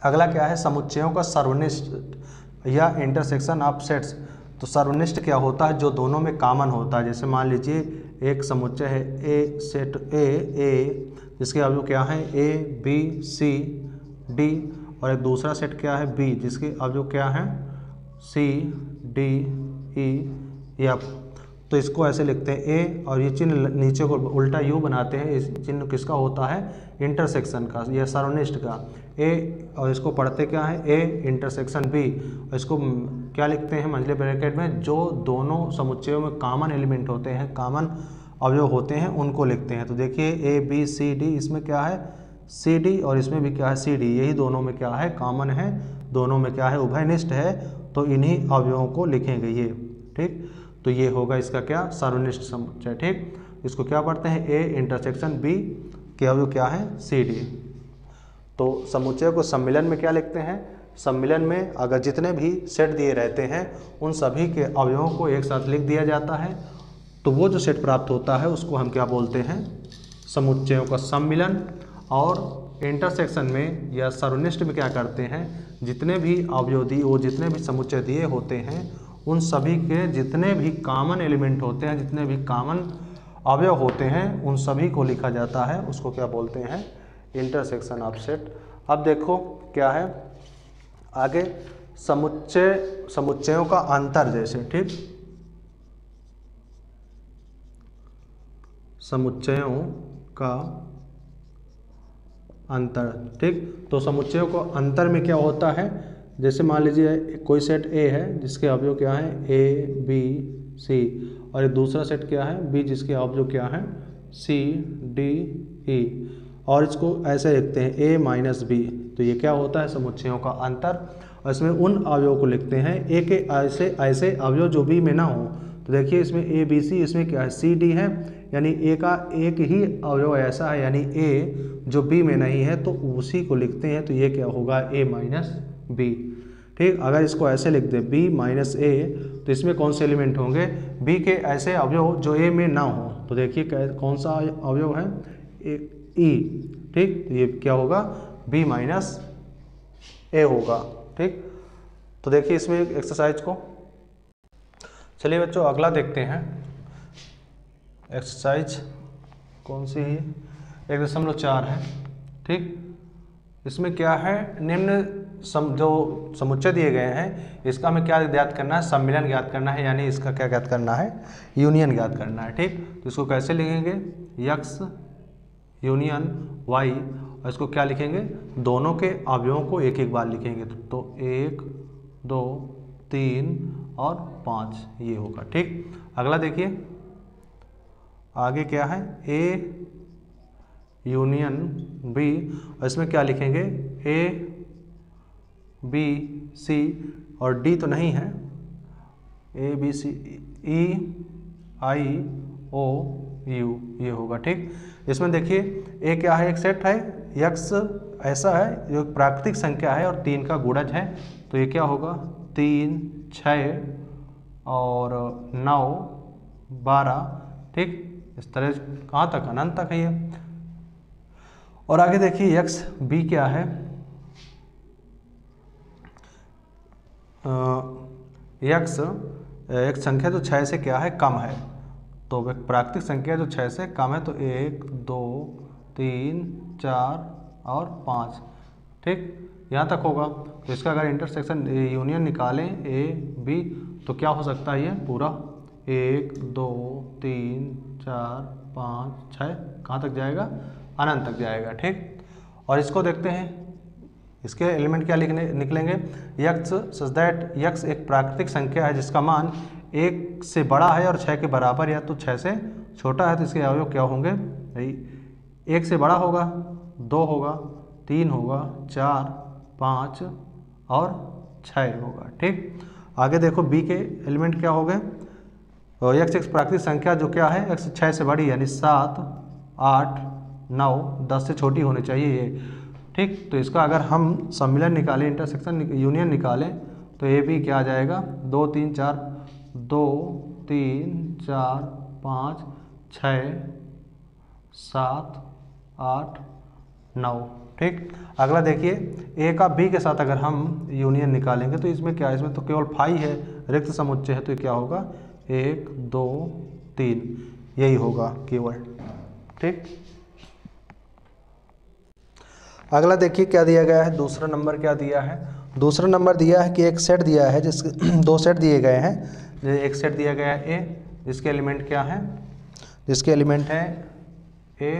अगला क्या है? समुच्चयों का सर्वनिष्ठ या इंटरसेक्शन ऑफ सेट्स। तो सर्वनिष्ठ क्या होता है? जो दोनों में कॉमन होता है। जैसे मान लीजिए एक समुच्चय है ए, सेट ए जिसके अवयव क्या है? ए बी सी डी, और एक दूसरा सेट क्या है? बी, जिसके अवयव क्या है? C D E F. तो इसको ऐसे लिखते हैं ए, और ये चिन्ह नीचे को उल्टा यू बनाते हैं। इस चिन्ह किसका होता है? इंटरसेक्शन का या सर्वनिष्ठ का। ए, और इसको पढ़ते क्या है? ए इंटरसेक्शन बी, और इसको क्या लिखते हैं मंझले ब्रैकेट में? जो दोनों समुच्चयों में कॉमन एलिमेंट होते हैं, कॉमन अवयव होते हैं, उनको लिखते हैं। तो देखिए ए बी सी डी, इसमें क्या है? सी डी, और इसमें भी क्या है? C D. यही दोनों में क्या है? कॉमन है। दोनों में क्या है? उभयनिष्ठ है। तो इन्हीं अवयवों को लिखेंगे ये। ठीक, तो ये होगा इसका क्या? सर्वनिष्ठ समुच्चय। ठीक, इसको क्या पढ़ते हैं? ए इंटरसेक्शन बी के अवयव क्या है? C D. तो समुच्चय को सम्मिलन में क्या लिखते हैं? सम्मिलन में अगर जितने भी सेट दिए रहते हैं उन सभी के अवयवों को एक साथ लिख दिया जाता है, तो वो जो सेट प्राप्त होता है उसको हम क्या बोलते हैं? समुच्चयों का सम्मिलन। और इंटरसेक्शन में या सर्वनिष्ठ में क्या करते हैं? जितने भी अवयव दिए, वो जितने भी समुच्चय दिए होते हैं उन सभी के जितने भी कॉमन एलिमेंट होते हैं, जितने भी कॉमन अवयव होते हैं, उन सभी को लिखा जाता है। उसको क्या बोलते हैं? Intersection of set. अब देखो क्या है आगे, समुच्चयों का अंतर। जैसे ठीक, समुच्चयों का अंतर। ठीक, तो समुच्चयों को अंतर में क्या होता है? जैसे मान लीजिए कोई सेट ए है जिसके अवयव क्या है? ए बी सी, और एक दूसरा सेट क्या है? बी, जिसके अवयव क्या है? सी डी ई, और इसको ऐसे लिखते हैं ए माइनस बी। तो ये क्या होता है? समुच्चयों का अंतर। और इसमें उन अवयवों को लिखते हैं ए के ऐसे अवयव जो बी में ना हो। तो देखिए इसमें ए बी सी, इसमें क्या है? सी डी है, यानी ए का एक ही अवयव ऐसा है, यानी ए जो बी में नहीं है, तो उसी को लिखते हैं। तो ये क्या होगा? ए माइनस बी। ठीक, अगर इसको ऐसे लिख दें बी माइनस ए, तो इसमें कौन से एलिमेंट होंगे? बी के ऐसे अवयव जो ए में ना हो। तो देखिए कौन सा अवयव है? ई। ठीक, तो ये क्या होगा? बी माइनस ए होगा। ठीक, तो देखिए इसमें एक्सरसाइज को। चलिए बच्चों अगला देखते हैं। एक्सरसाइज कौन सी है? 1.4 है। ठीक, इसमें क्या है? निम्न जो समुच्चय दिए गए हैं इसका हमें क्या ज्ञात करना है? सम्मिलन ज्ञात करना है, यानी इसका क्या ज्ञात करना है? यूनियन ज्ञात करना है। ठीक, तो इसको कैसे लिखेंगे? यक्स यूनियन वाई, और इसको क्या लिखेंगे? दोनों के अवयवों को एक एक बार लिखेंगे। तो 1 2 3 और 5 ये होगा। ठीक, अगला देखिए आगे क्या है? ए यूनियन बी, और इसमें क्या लिखेंगे? ए बी सी और डी तो नहीं है, ए B C E I O you ये होगा। ठीक, इसमें देखिए ए क्या है, एक सेट है, यक्स ऐसा है जो प्राकृतिक संख्या है और 3 का गुणज है, तो ये क्या होगा 3 6 और 9 12। ठीक, इस तरह कहाँ तक, अनंत तक है ये। और आगे देखिए यक्स बी क्या है, यक्स एक संख्या जो 6 से क्या है कम है, तो प्राकृतिक संख्या जो 6 से कम है तो 1 2 3 4 और 5। ठीक, यहाँ तक होगा। तो इसका अगर इंटरसेक्शन यूनियन निकालें ए बी तो क्या हो सकता है, ये पूरा 1 2 3 4 5 6 कहाँ तक जाएगा, अनंत तक जाएगा। ठीक, और इसको देखते हैं, इसके एलिमेंट क्या निकलेंगे, यक्स सच दैट यक्स एक प्राकृतिक संख्या है जिसका मान 1 से बड़ा है और 6 के बराबर या तो 6 से छोटा है, तो इसके अवयव क्या होंगे, 1 से बड़ा होगा, 2 होगा, 3 होगा, 4 5 और 6 होगा। ठीक, आगे देखो बी के एलिमेंट क्या हो गए, यक्स एक प्राकृतिक संख्या जो क्या है यक्स 6 से बड़ी यानी 7 8 9 10 से छोटी होनी चाहिए ये। ठीक, तो इसका अगर हम सम्मिलन निकालें, इंटरसेक्शन यूनियन निकालें, तो ये भी क्या आ जाएगा 2 3 4 2 3 4 5 6 7 8 9। ठीक, अगला देखिए ए का बी के साथ अगर हम यूनियन निकालेंगे तो इसमें क्या है, इसमें तो केवल फाई है, रिक्त समुच्चय है, तो क्या होगा 1 2 3 यही होगा केवल। ठीक, अगला देखिए क्या दिया गया है, दूसरा नंबर क्या दिया है, दूसरा नंबर दिया है कि एक सेट दिया है जिसके 2 सेट दिए गए हैं। एक सेट दिया गया है ए जिसके एलिमेंट क्या है, जिसके एलिमेंट है ए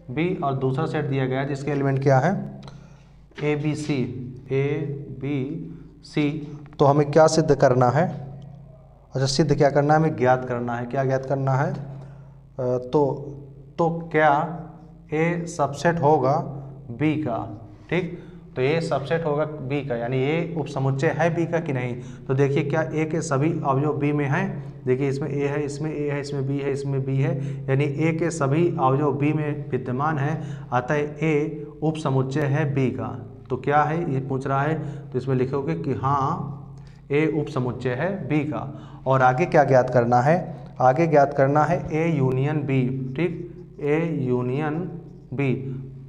बी, और दूसरा सेट दिया गया है जिसके एलिमेंट क्या है ए बी सी। तो हमें क्या सिद्ध करना है, अच्छा सिद्ध क्या करना है, हमें ज्ञात करना है, क्या ज्ञात करना है, तो क्या ए सबसेट होगा बी का। ठीक, तो ये सबसेट होगा बी का, यानी ये उपसमुच्चय है बी का कि नहीं। तो देखिए क्या ए के सभी अवयव बी में हैं, देखिए इसमें ए है, इसमें ए है, इसमें बी है, इसमें बी है, यानी ए के सभी अवयव बी में विद्यमान है, अतः ए उपसमुच्चय है बी का। तो क्या है ये पूछ रहा है, तो इसमें लिखोगे कि हाँ ए उपसमुच्चय है बी का। और आगे क्या ज्ञात करना है, आगे ज्ञात करना है ए यूनियन बी। ठीक, ए यूनियन बी,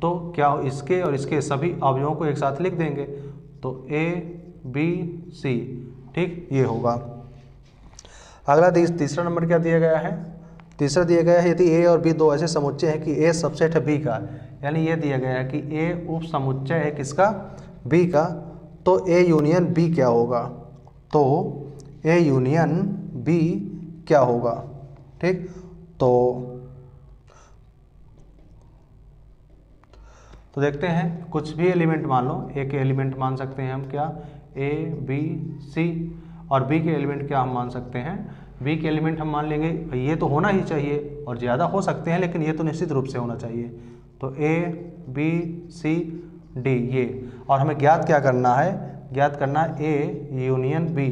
तो क्या इसके और इसके सभी अवयवों को एक साथ लिख देंगे, तो ए बी सी। ठीक, ये होगा। अगला तीसरा नंबर क्या दिया गया है, तीसरा दिया गया है यदि ए और बी दो ऐसे समुच्चय है कि ए सबसेट है बी का, यानी ये दिया गया है कि ए उप समुच्चय है किसका, बी का, तो ए यूनियन बी क्या होगा, तो ए यूनियन बी क्या होगा। ठीक, तो देखते हैं, कुछ भी एलिमेंट मान लो, ए के एलिमेंट मान सकते हैं हम क्या, ए बी सी, और बी के एलिमेंट क्या हम मान सकते हैं, बी के एलिमेंट हम मान लेंगे ये तो होना ही चाहिए, और ज़्यादा हो सकते हैं लेकिन ये तो निश्चित रूप से होना चाहिए। तो ए बी सी डी ये, और हमें ज्ञात क्या करना है, ज्ञात करना है ए यूनियन बी।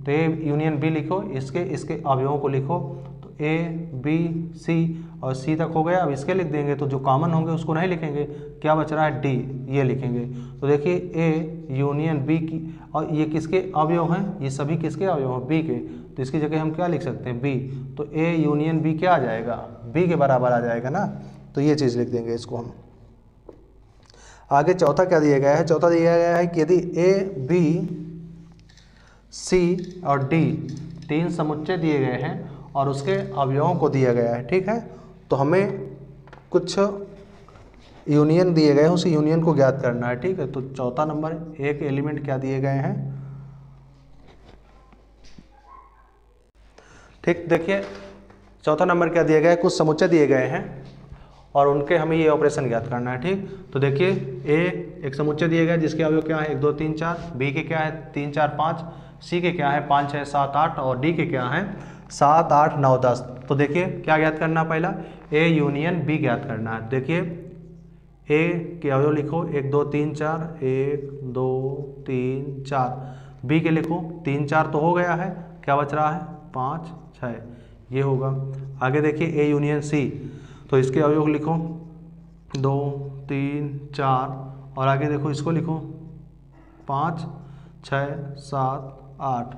तो ए यूनियन बी लिखो, इसके अवयवों को लिखो, तो ए बी सी और सी तक हो गया। अब इसके लिख देंगे तो जो कॉमन होंगे उसको नहीं लिखेंगे, क्या बच रहा है डी, ये लिखेंगे। तो देखिए ए यूनियन बी की, और ये किसके अवयव हैं, ये सभी किसके अवयव हैं, बी के, तो इसकी जगह हम क्या लिख सकते हैं बी। तो ए यूनियन बी क्या आ जाएगा, बी के बराबर आ जाएगा ना, तो ये चीज़ लिख देंगे इसको हम। आगे चौथा क्या दिया गया है, चौथा दिया गया है कि यदि ए बी सी और डी 3 समुच्चय दिए गए हैं और उसके अवयवों को दिया गया है, ठीक है, तो हमें कुछ यूनियन दिए गए हैं, उस यूनियन को ज्ञात करना है। ठीक है, तो चौथा नंबर ए के एलिमेंट क्या दिए गए हैं। ठीक, देखिए चौथा नंबर क्या दिया गया है, कुछ समुच्चय दिए गए हैं और उनके हमें ये ऑपरेशन ज्ञात करना है। ठीक, तो देखिए ए एक समुच्चय दिए गए जिसके अवयव क्या है 1 2 3 4, बी के क्या है 3 4 5, सी के क्या है 5 6 7 8 और डी के क्या है 7 8 9 10। तो देखिए क्या ज्ञात करना, पहला ए यूनियन बी ज्ञात करना है। देखिए ए के अवयव लिखो 1 2 3 4, 1 2 3 4। बी के लिखो 3 4 तो हो गया है, क्या बच रहा है 5 6, ये होगा। आगे देखिए ए यूनियन सी, तो इसके अवयव लिखो 2 3 4, और आगे देखो इसको लिखो 5 6 7 8,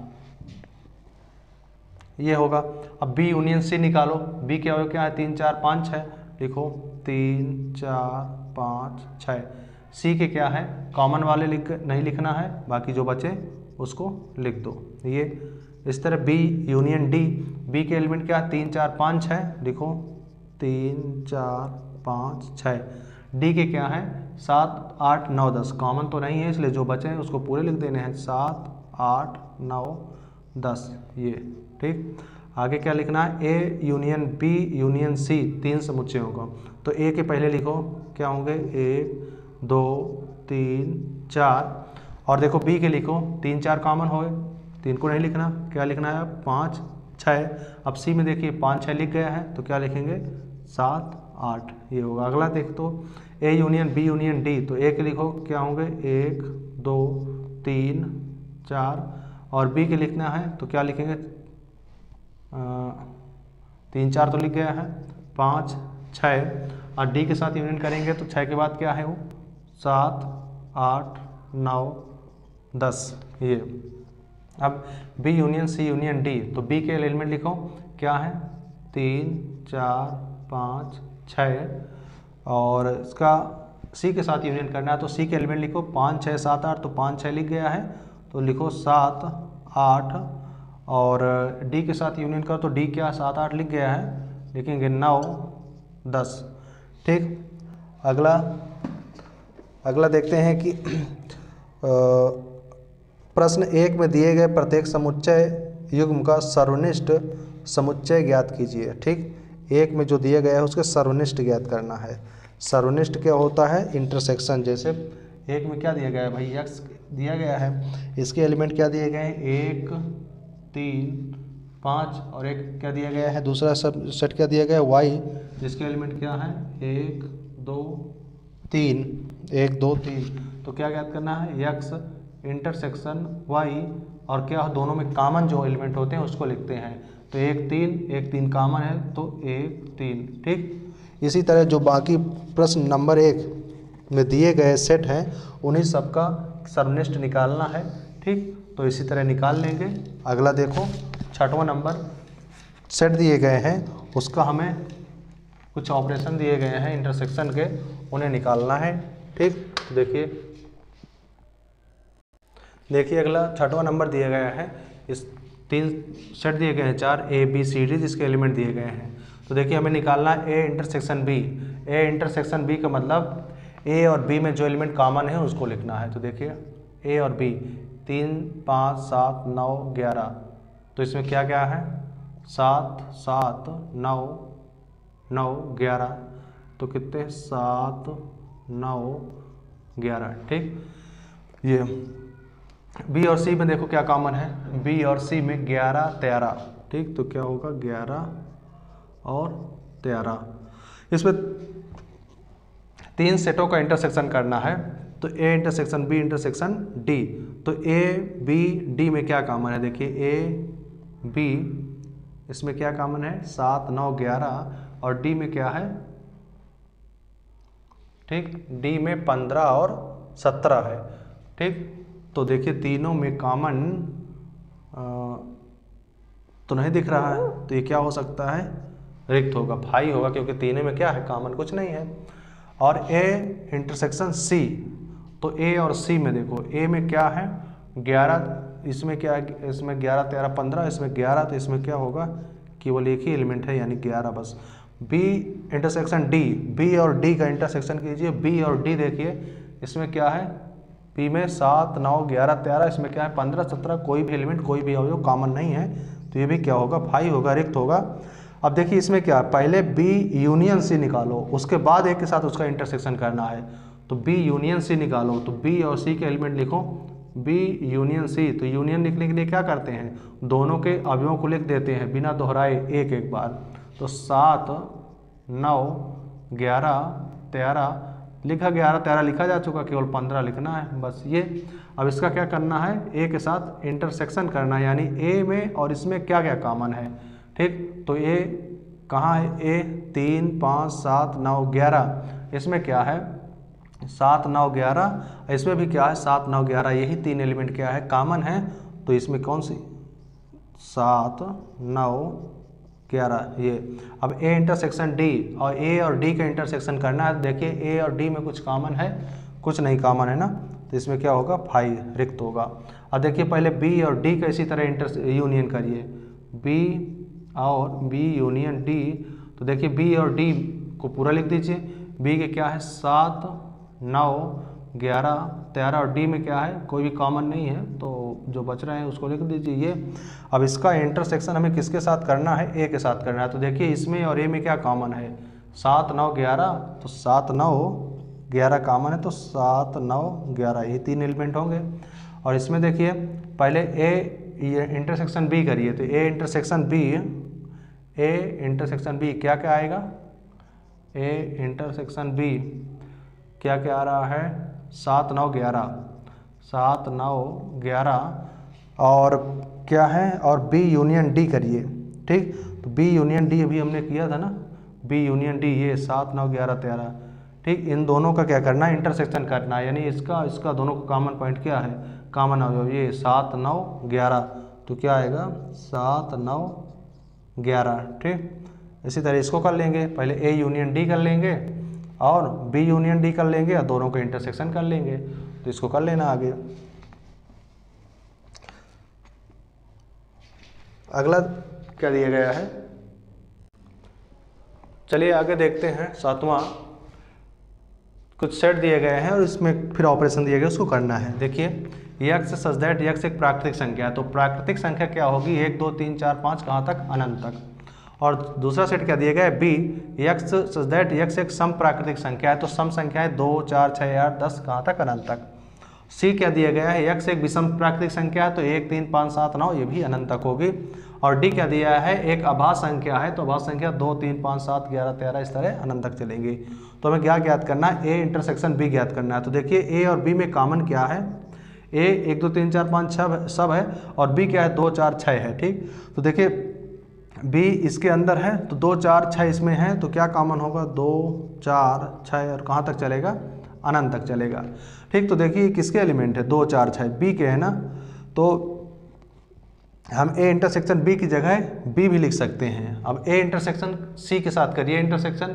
ये होगा। अब बी यूनियन सी निकालो, बी के अवयव क्या है 3 4 5 6, लिखो 3 4 5 6। सी के क्या है, कॉमन वाले नहीं लिखना है, बाकी जो बचे उसको लिख दो। ये इस तरह बी यूनियन डी, बी के एलिमेंट क्या है 3 4 5 6, लिखो 3 4 5 6। डी के क्या है 7 8 9 10, कॉमन तो नहीं है इसलिए जो बचे हैं उसको पूरे लिख देने हैं, 7 8 9 10, ये ठीक। आगे क्या लिखना है, A union B union C, 3 समुच्चय होगा। तो ए के पहले लिखो क्या होंगे 1 2 3 4, और देखो बी के लिखो 3 4 कॉमन हो गए, 3 को नहीं लिखना, क्या लिखना है 5 6। अब सी में देखिए 5 6 लिख गया है, तो क्या लिखेंगे 7 8, ये होगा। अगला देख तो A union B union D, तो ए के लिखो क्या होंगे 1 2 3 4, और बी के लिखना है तो क्या लिखेंगे 3 4 तो लिख गया है 5 6, और डी के साथ यूनियन करेंगे तो 6 के बाद क्या है वो 7 8 9 10, ये। अब B union C union D, तो बी के एलिमेंट लिखो क्या है 3 4 5 6, और इसका सी के साथ यूनियन करना है तो सी के एलिमेंट लिखो 5 6 7 8, तो 5 6 लिख गया है, तो लिखो 7 8, और डी के साथ यूनियन करो तो डी क्या 7 8 लिख गया है, लिखेंगे 9 10, ठीक। अगला देखते हैं कि प्रश्न 1 में दिए गए प्रत्येक समुच्चय युग्म का सर्वनिष्ठ समुच्चय ज्ञात कीजिए, ठीक। 1 में जो दिया गया है उसके सर्वनिष्ठ ज्ञात करना है। सर्वनिष्ठ क्या होता है, इंटरसेक्शन। जैसे 1 में क्या दिया गया है भाई, x दिया गया है, इसके एलिमेंट क्या दिए गए हैं 1 3 5, और एक क्या दिया गया है दूसरा सब सेट क्या दिया गया है y, जिसके एलिमेंट क्या है 1 2 3 1 2 3। तो क्या ज्ञात करना है x इंटरसेक्शन y, और क्या दोनों में कॉमन जो एलिमेंट होते हैं उसको लिखते हैं, तो 1 3 कॉमन है तो 1 3, ठीक। इसी तरह जो बाकी प्रश्न नंबर 1 में दिए गए सेट हैं उन्हीं सबका सर्वनिष्ठ निकालना है, ठीक। तो इसी तरह निकाल लेंगे। अगला देखो 6वां नंबर सेट दिए गए हैं, उसका हमें कुछ ऑपरेशन दिए गए हैं इंटरसेक्शन के, उन्हें निकालना है, ठीक। देखिए अगला 6वां नंबर दिया गया है, इस 3 सेट दिए गए हैं 4 ए बी सी डी, जिसके एलिमेंट दिए गए हैं। तो देखिए हमें निकालना है A intersection B. A intersection B का मतलब ए और बी में जो एलिमेंट कॉमन है उसको लिखना है। तो देखिए ए और बी 3 5 7 9 11, तो इसमें क्या क्या है 7 7 9 9 11, तो कितने 7 9 11, ठीक। ये बी और सी में देखो क्या कॉमन है, बी और सी में 11 13, ठीक। तो क्या होगा 11 और 13। इसमें 3 सेटों का इंटरसेक्शन करना है, तो A intersection B intersection D. तो ए बी डी में क्या कॉमन है, देखिए ए बी इसमें क्या कॉमन है 7 9 11, और डी में क्या है, ठीक, डी में 15 और 17 है, ठीक। तो देखिए तीनों में कॉमन तो नहीं दिख रहा है, तो ये क्या हो सकता है रिक्त होगा, भाई होगा, क्योंकि तीनों में क्या है कॉमन कुछ नहीं है। और ए इंटरसेक्शन सी, तो ए और सी में देखो ए में क्या है 11, इसमें क्या है, इसमें 11 13 15, इसमें 11, तो इसमें क्या होगा केवल एक ही एलिमेंट है यानी 11 बस। बी इंटरसेक्शन डी, बी और डी का इंटरसेक्शन कीजिए, बी और डी देखिए इसमें क्या है, बी में 7 9 11 13, इसमें क्या है 15 17, कोई भी एलिमेंट कोई भी अवयव कॉमन नहीं है, तो ये भी क्या होगा भाई होगा, रिक्त होगा। अब देखिए इसमें क्या पहले बी यूनियन सी निकालो, उसके बाद एक के साथ उसका इंटरसेक्शन करना है, तो बी यूनियन सी निकालो, तो बी और सी के एलिमेंट लिखो बी यूनियन सी। तो यूनियन लिखने के लिए क्या करते हैं, दोनों के अवयवों को लिख देते हैं बिना दोहराए एक एक बार। तो 7 9 11 13 लिखा 11 13 लिखा जा चुका, केवल 15 लिखना है बस ये। अब इसका क्या करना है, ए के साथ इंटरसेक्शन करना है, यानी ए में और इसमें क्या क्या कॉमन है। ठीक, तो ए कहाँ है, ए 3 5 7 9 11, इसमें क्या है 7 9 11, इसमें भी क्या है 7 9 11, यही 3 एलिमेंट क्या है कॉमन है। तो इसमें कौन सी 7 9 11 ये। अब ए इंटरसेक्शन डी, और ए और डी का इंटरसेक्शन करना है। देखिए ए और डी में कुछ कॉमन है, कुछ नहीं कॉमन है ना, तो इसमें क्या होगा 5 रिक्त होगा। अब देखिए पहले बी और डी का इसी तरह यूनियन करिए, बी और बी यूनियन डी। तो देखिए बी और डी को पूरा लिख दीजिए, बी के क्या है 7 9 11 13, और डी में क्या है कोई भी कॉमन नहीं है, तो जो बच रहे हैं उसको लिख दीजिए ये। अब इसका इंटरसेक्शन हमें किसके साथ करना है, ए के साथ करना है। तो देखिए इसमें और ए में क्या कॉमन है 7 9 11, तो 7 9 11 कॉमन है, तो 7 9 11 ये 3 एलिमेंट होंगे। और इसमें देखिए पहले ए ये इंटरसेक्शन बी करिए, तो A intersection B, A intersection B क्या क्या आएगा, ए इंटरसेक्शन बी क्या क्या आ रहा है 7 9 11, 7 9 11, और क्या है और बी यूनियन डी करिए। ठीक, तो बी यूनियन डी अभी हमने किया था ना, बी यूनियन डी ये 7 9 11 13। ठीक, इन दोनों का क्या करना है इंटरसेक्शन करना है, यानी इसका दोनों का कॉमन पॉइंट क्या है, कॉमन अवयव ये 7 9 11, तो क्या आएगा 7 9 11। ठीक, इसी तरह इसको कर लेंगे, पहले ए यूनियन डी कर लेंगे और बी यूनियन डी कर लेंगे और दोनों का इंटरसेक्शन कर लेंगे, तो इसको कर लेना आगे। अगला क्या दिया गया है, चलिए आगे देखते हैं 7वां। कुछ सेट दिए गए हैं और इसमें फिर ऑपरेशन दिए गए उसको करना है। देखिए यक्स सच दैट यक्स एक प्राकृतिक संख्या है, तो प्राकृतिक संख्या क्या होगी 1 2 3 4 5 कहाँ तक, अनंत तक। और दूसरा सेट क्या दिया गया है B, X such that X एक सम प्राकृतिक संख्या है, तो सम संख्या है 2 4 6 8 10 कहाँ तक, अनंत तक। सी क्या दिया गया है यक्स एक विषम प्राकृतिक संख्या है, तो 1 3 5 7 9 ये भी अनंत तक होगी। और डी क्या दिया है एक अभाज्य संख्या है, तो अभाज्य संख्या 2 3 5 7 11 13 इस तरह अनंत तक चलेंगी। तो हमें क्या ज्ञात करना है, ए इंटरसेक्शन बी ज्ञात करना है। तो देखिए ए और बी में कॉमन क्या है, ए 1 2 3 4 5 6 सब है, और बी क्या है 2 4 6 है। ठीक, तो देखिए बी इसके अंदर है, तो 2 4 6 इसमें है, तो क्या कॉमन होगा 2 4 6, और कहाँ तक चलेगा, अनंत तक चलेगा। ठीक, तो देखिए किसके एलिमेंट है 2 4 6 बी के है ना, तो हम ए इंटरसेक्शन बी की जगह बी भी लिख सकते हैं। अब ए इंटरसेक्शन सी के साथ करिए इंटरसेक्शन,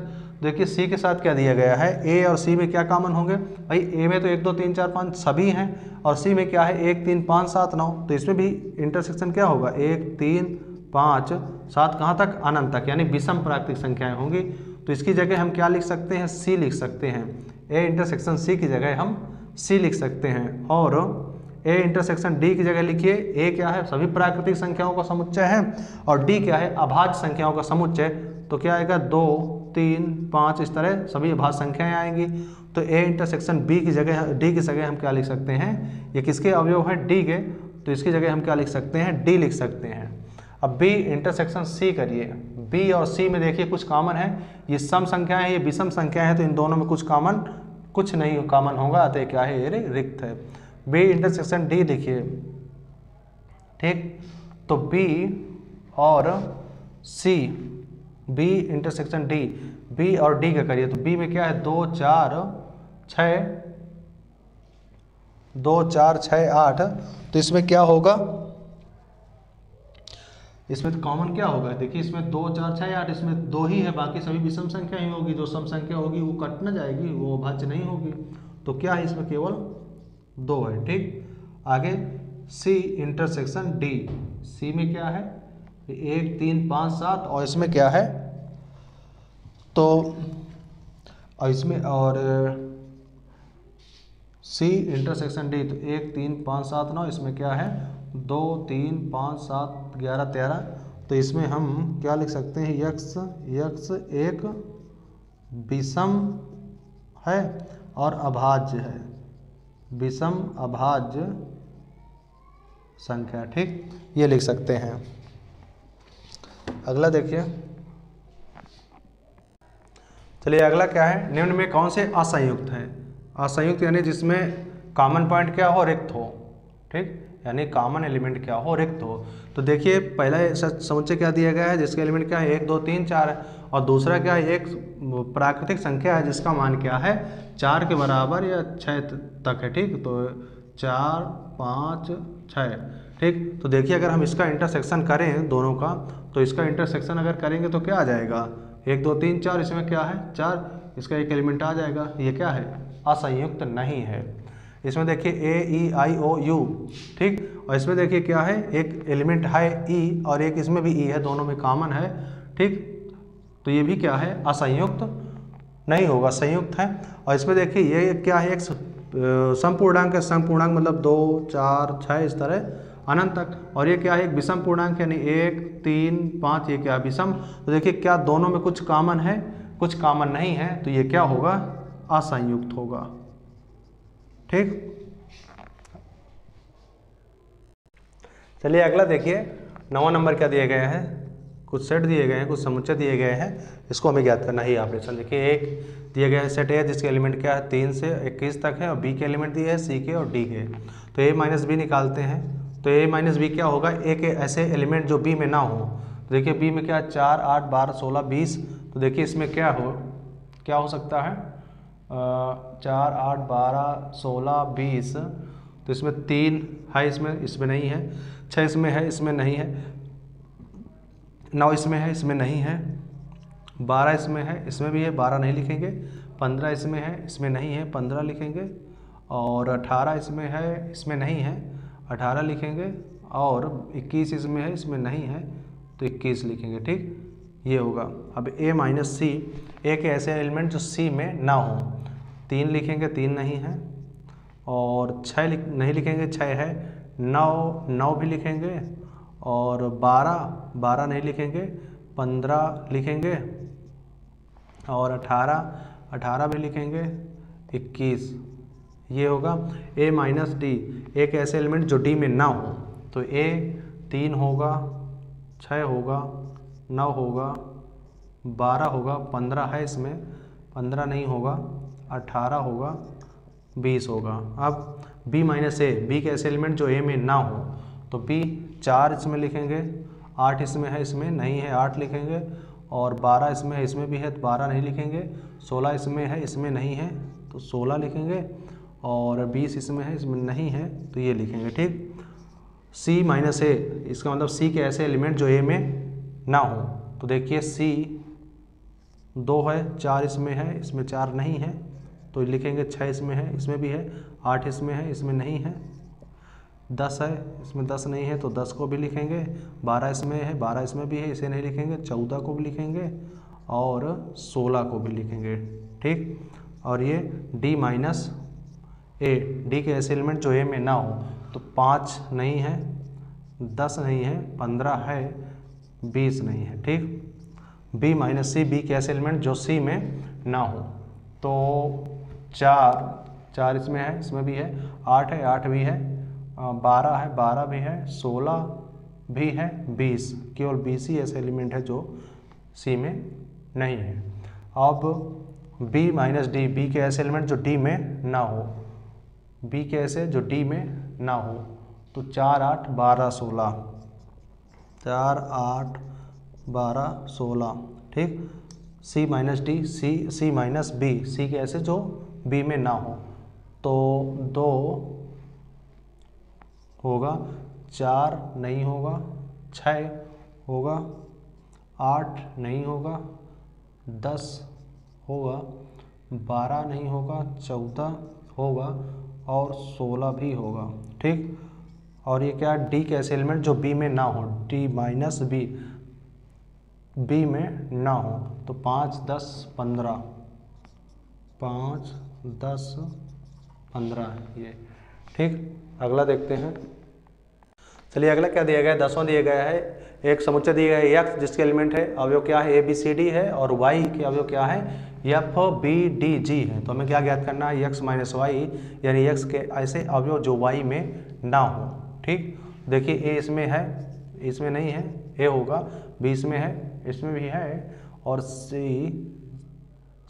देखिए सी के साथ क्या दिया गया है, ए और सी में क्या कॉमन होंगे भाई, ए में तो 1 2 3 4 5 सभी हैं, और सी में क्या है 1 3 5 7 9, तो इसमें भी इंटरसेक्शन क्या होगा 1 3 5 7 कहाँ तक, अनंत तक, यानी विषम प्राकृतिक संख्याएं होंगी। तो इसकी जगह हम क्या लिख सकते हैं, सी लिख सकते हैं, ए इंटरसेक्शन सी की जगह हम सी लिख सकते हैं। और ए इंटरसेक्शन डी की जगह लिखिए, ए क्या है सभी प्राकृतिक संख्याओं का समुच्चय है, और डी क्या है अभाज्य संख्याओं का समुच्चय, तो क्या आएगा 2 3 5 इस तरह सभी अभाज्य संख्याएं आएंगी। तो ए इंटरसेक्शन बी की जगह डी की जगह हम क्या लिख सकते हैं, ये किसके अवयव हैं डी के, तो इसकी जगह हम क्या लिख सकते हैं, डी लिख सकते हैं। अब बी इंटरसेक्शन सी करिए, बी और सी में देखिए कुछ कॉमन है, ये सम संख्याएं हैं ये विषम संख्या है, तो इन दोनों में कुछ नहीं कॉमन होगा, अतः क्या है ये रिक्त है। बी इंटरसेक्शन डी लिखिए। ठीक, तो बी और सी, बी इंटरसेक्शन डी, बी और डी का करिए, तो बी में क्या है 2 4 6 8, तो इसमें क्या होगा, इसमें तो कॉमन क्या होगा, देखिए इसमें 2 4 6 8, इसमें 2 ही है, बाकी सभी विषम संख्या ही होगी, जो सम संख्या होगी वो कट न जाएगी, वो भाज्य नहीं होगी, तो क्या है इसमें केवल 2 है। ठीक, आगे सी इंटरसेक्शन डी, सी में क्या है 1 3 5 7, और इसमें क्या है, तो और इसमें और सी इंटरसेक्शन डी, तो 1 3 5 7 9, इसमें क्या है 2 3 5 7 11 13, तो इसमें हम क्या लिख सकते हैं, यक्स एक विषम है और अभाज्य है, विषम अभाज्य संख्या। ठीक, ये लिख सकते हैं। अगला देखिए चलिए अगला क्या है, निम्न में कौन से असंयुक्त है। असंयुक्त यानी जिसमें कॉमन पॉइंट क्या हो, रिक्त हो, ठीक, यानी कॉमन एलिमेंट क्या हो, रिक्त हो। तो देखिए पहला समुच्चय क्या दिया गया है, जिसके एलिमेंट क्या है 1 2 3 4 है, और दूसरा क्या है, एक प्राकृतिक संख्या है जिसका मान क्या है 4 के बराबर या 6 तक है, ठीक। तो 4 5 6, ठीक। तो देखिए अगर हम इसका इंटरसेक्शन करें दोनों का, तो इसका इंटरसेक्शन अगर करेंगे तो क्या आ जाएगा, 1 2 3 4, इसमें क्या है 4, इसका एक एलिमेंट आ जाएगा। ये क्या है, असंयुक्त नहीं है। इसमें देखिए AEIOU, ठीक, और इसमें देखिए क्या है, एक एलिमेंट है E और एक इसमें भी E है, दोनों में कॉमन है, ठीक। तो ये भी क्या है, असंयुक्त नहीं होगा, संयुक्त है। और इसमें देखिए ये क्या है, एक समपूर्णांक है, समपूर्णांक मतलब 2 4 6 इस तरह अनंत तक। और ये क्या है, एक विषम पूर्णांक यानी 1 3 5, ये क्या है, विषम। तो देखिए क्या दोनों में कुछ कॉमन है, कुछ कॉमन नहीं है, तो ये क्या होगा, असंयुक्त होगा, ठीक। चलिए अगला देखिए 9वां नंबर क्या दिया गया है, कुछ सेट दिए गए हैं, कुछ समुच्चय दिए गए हैं, इसको हमें ज्ञात करना ही ऑपरेशन। देखिए एक दिया गया है सेट A जिसके एलिमेंट क्या है 3 से 21 तक है, और B के एलिमेंट दिए हैं C के और D के। तो A माइनस B निकालते हैं, तो A माइनस B क्या होगा, एक ऐसे एलिमेंट जो B में ना हो। तो देखिए B में क्या 4 8 12 16 20, तो देखिए इसमें क्या हो सकता है 4 8 12 16 20, तो इसमें 3 है, इसमें नहीं है, 6 इसमें है, इसमें नहीं है, 9 इसमें है, इसमें नहीं है, 12 इसमें है, इसमें भी है, 12 नहीं लिखेंगे, 15 इसमें है, इसमें नहीं है, 15 लिखेंगे, और 18 इसमें है, इसमें नहीं है, 18 लिखेंगे, और 21 इसमें है, इसमें नहीं है, तो 21 लिखेंगे, ठीक। ये होगा। अब A माइनस C, एक ऐसे एलिमेंट जो C में ना हो, 3 लिखेंगे, 3 नहीं है, और 6 नहीं लिखेंगे, 6 है, 9 भी लिखेंगे, और 12 नहीं लिखेंगे, 15 लिखेंगे, और 18 भी लिखेंगे, 21, ये होगा। A माइनस D, एक ऐसे एलिमेंट जो D में ना हो, तो A 3 होगा, 6 होगा, 9 होगा, 12 होगा, 15 है इसमें, 15 नहीं होगा, 18 होगा, 20 होगा। अब B माइनस A, B के ऐसे एलिमेंट जो A में ना हो, तो B 4 इसमें लिखेंगे, 8 इसमें है, इसमें नहीं है, 8 लिखेंगे, और 12 इसमें है, इसमें भी है, तो 12 नहीं लिखेंगे, 16 इसमें है, इसमें नहीं है, तो 16 लिखेंगे, और 20 इसमें है, इसमें नहीं है, तो ये लिखेंगे, ठीक। C माइनस A, इसका मतलब C के ऐसे एलिमेंट जो A में ना हो, तो देखिए C 2 है, 4 इसमें है, इसमें 4 नहीं है, तो लिखेंगे, 6 इसमें है, इसमें भी है, 8 इसमें है, इसमें नहीं है, 10 है, इसमें 10 नहीं है, तो 10 को भी लिखेंगे, 12 इसमें है, 12 इसमें भी है, इसे नहीं लिखेंगे, 14 को भी लिखेंगे, और 16 को भी लिखेंगे, ठीक। और ये D माइनस A, D के ऐसे एलिमेंट जो A में ना हो, तो 5 नहीं है, 10 नहीं है, 15 है, 20 नहीं है, ठीक। B माइनस C, B के ऐसे एलिमेंट जो C में ना हो, तो 4 इसमें है, इसमें भी है, 8 है, 8 भी है, 12 है, 12 भी है, 16 भी है, 20, केवल 20 ही ऐसे एलिमेंट है जो C में नहीं है। अब B माइनस D, B के ऐसे एलिमेंट जो D में ना हो, B के ऐसे जो D में ना हो, तो 4 8 12 16, 4 8 12 16, ठीक। C minus D, C minus B, C के ऐसे जो B में ना हो, तो 2 होगा, 4 नहीं होगा, 6 होगा, 8 नहीं होगा, 10 होगा, 12 नहीं होगा, 14 होगा, और 16 भी होगा, ठीक। और ये क्या, D के ऐसे एलिमेंट जो B में ना हो, D माइनस B में ना हो, तो 5 10 15, 5 10 15 है ये, ठीक। अगला देखते हैं। चलिए अगला क्या दिया गया है, 10वां दिया गया है, एक समुच्चय दिया गया है X जिसके एलिमेंट है अवयव क्या है ABCD है, और Y के अवयव क्या है FBDG है। तो हमें क्या ज्ञात करना है, X माइनस Y, यानी X के ऐसे अवयव जो Y में ना हो, ठीक। देखिए A इसमें है, इसमें नहीं है, A होगा, B इसमें है, इसमें भी है, और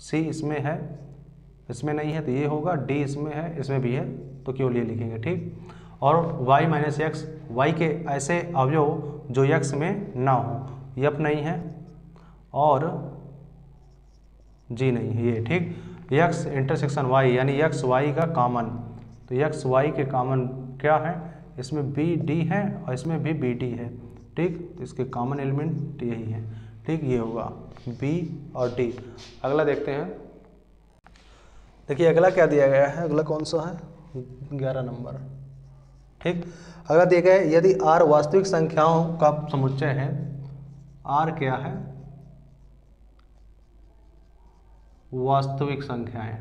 सी इसमें है, इसमें नहीं है तो ये होगा, डी इसमें है, इसमें भी है तो केवल ये लिखेंगे, ठीक। और y माइनस एक्स, वाई के ऐसे अवयव जो x में ना हो, यप नहीं है और जी नहीं है ये, ठीक। x इंटरसेक्शन y यानी x y का कॉमन, तो x y के कॉमन क्या है, इसमें बी डी है और इसमें भी बी डी है, ठीक। तो इसके कॉमन एलिमेंट यही है, ठीक। ये होगा बी और डी। अगला देखते हैं, देखिए अगला क्या दिया गया है, अगला कौन सा है, 11 नंबर, ठीक। अगला दिया गया है यदि r वास्तविक संख्याओं का समुच्चय है, r क्या है, वास्तविक संख्याएं,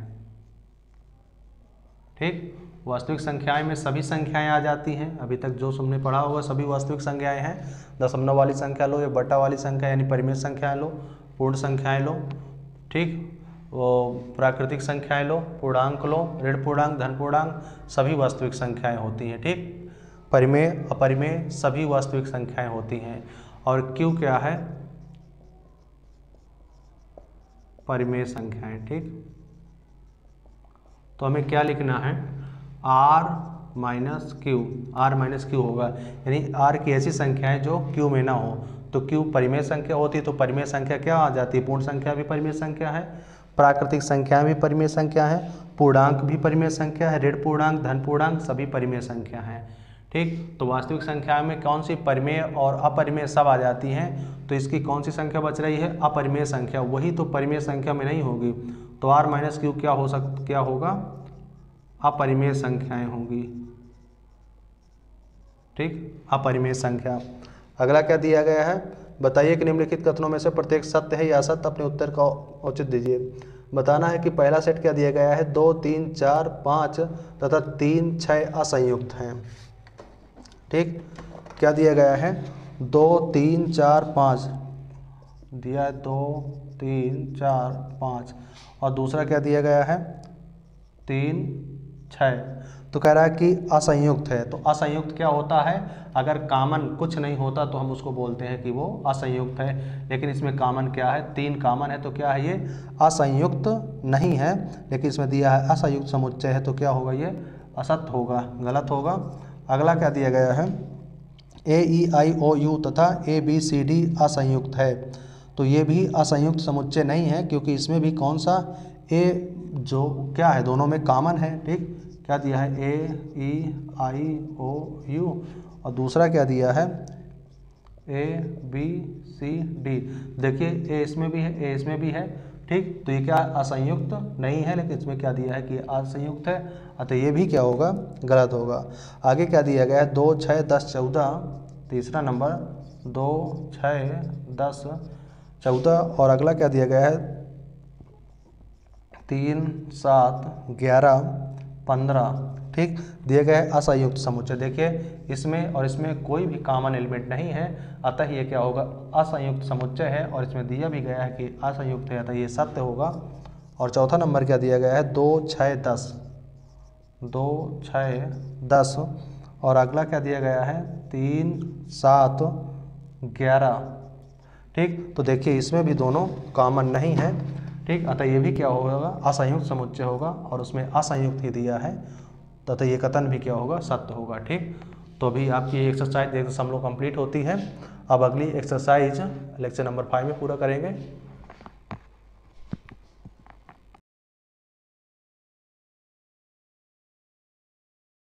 ठीक। वास्तविक संख्याएं में सभी संख्याएं आ जाती हैं, अभी तक जो तुमने पढ़ा होगा सभी वास्तविक संख्याएं हैं। दशमलव वाली संख्या लो या बटा वाली संख्या यानी परिमेय संख्याएं लो, पूर्ण संख्याएं लो, ठीक। वो प्राकृतिक संख्याएं लो, पूर्णांक लो, ऋण पूर्णांक, धन पूर्णांक, सभी वास्तविक संख्याएं होती हैं, ठीक। परिमेय अपरिमेय सभी वास्तविक संख्याएं होती हैं। और क्यू क्या है, परिमेय संख्याएं, ठीक। तो हमें क्या लिखना है, r minus Q, R minus Q होगा, यानी r की ऐसी संख्याएं जो q में ना हो। तो q परिमेय संख्या होती तो परिमेय संख्या क्या आ जाती है, पूर्ण संख्या भी परिमेय संख्या है, प्राकृतिक संख्या भी परिमेय संख्या है, पूर्णांक भी परिमेय संख्या है, ऋण पूर्णांक, धन पूर्णांक सभी परिमेय संख्या है, ठीक। तो वास्तविक संख्या में कौन सी परिमेय और अपरिमेय सब आ जाती हैं, तो इसकी कौन सी संख्या बच रही है, अपरिमेय संख्या, वही तो परिमेय संख्या में नहीं होगी। तो r माइनस क्यू क्या होगा, अपरिमेय संख्याएं होंगी, ठीक, अपरिमेय संख्या। अगला क्या दिया गया है, बताइए कि निम्नलिखित कथनों में से प्रत्येक सत्य है या असत्य, अपने उत्तर का औचित्य दीजिए। बताना है कि पहला सेट क्या दिया गया है, 2 3 4 5 तथा 3 6 असंयुक्त हैं, ठीक। क्या दिया गया है, 2 3 4 5 दिया है, 2 3 4 5, और दूसरा क्या दिया गया है, 3 6, तो कह रहा है कि असंयुक्त है। तो असंयुक्त क्या होता है, अगर कॉमन कुछ नहीं होता तो हम उसको बोलते हैं कि वो असंयुक्त है, लेकिन इसमें कॉमन क्या है, 3 कॉमन है, तो क्या है, ये असंयुक्त नहीं है। लेकिन इसमें दिया है असंयुक्त समुच्चय है, तो क्या होगा, ये असत्य होगा, गलत होगा। अगला क्या दिया गया है, ए ई आई ओ यू तथा ए बी सी डी असंयुक्त है, तो ये भी असंयुक्त समुच्चय नहीं है, क्योंकि इसमें भी कौन सा, ए जो क्या है, दोनों में कॉमन है, ठीक। क्या दिया है, ए ई आई ओ यू, और दूसरा क्या दिया है, ए बी सी डी। देखिए ए इसमें भी है, ए इसमें भी है, ठीक। तो ये क्या असंयुक्त नहीं है, लेकिन इसमें क्या दिया है कि असंयुक्त है, अतः ये भी क्या होगा, गलत होगा। आगे क्या दिया गया है, 2 6 10 14, तीसरा नंबर 2 6 10 14, और अगला क्या दिया गया है, 3 7 11 15, ठीक। दिया गया है असंयुक्त समुच्चय। देखिए इसमें और इसमें कोई भी कॉमन एलिमेंट नहीं है, अतः ये क्या होगा, असंयुक्त समुच्चय है, और इसमें दिया भी गया है कि असंयुक्त है, अतः ये सत्य होगा। और चौथा नंबर क्या दिया गया है, 2 6 10 2 6 10, और अगला क्या दिया गया है, 3 7 11, ठीक। तो देखिए इसमें भी दोनों कॉमन नहीं है, ठीक, अतः ये भी क्या होगा, असंयुक्त समुच्चय होगा, और उसमें असंयुक्त ही दिया है, तथा ये कथन भी क्या होगा, सत्य होगा, ठीक। तो अभी आपकी एक्सरसाइज 1 दशमलव कंप्लीट होती है। अब अगली एक्सरसाइज लेक्चर नंबर 5 में पूरा करेंगे।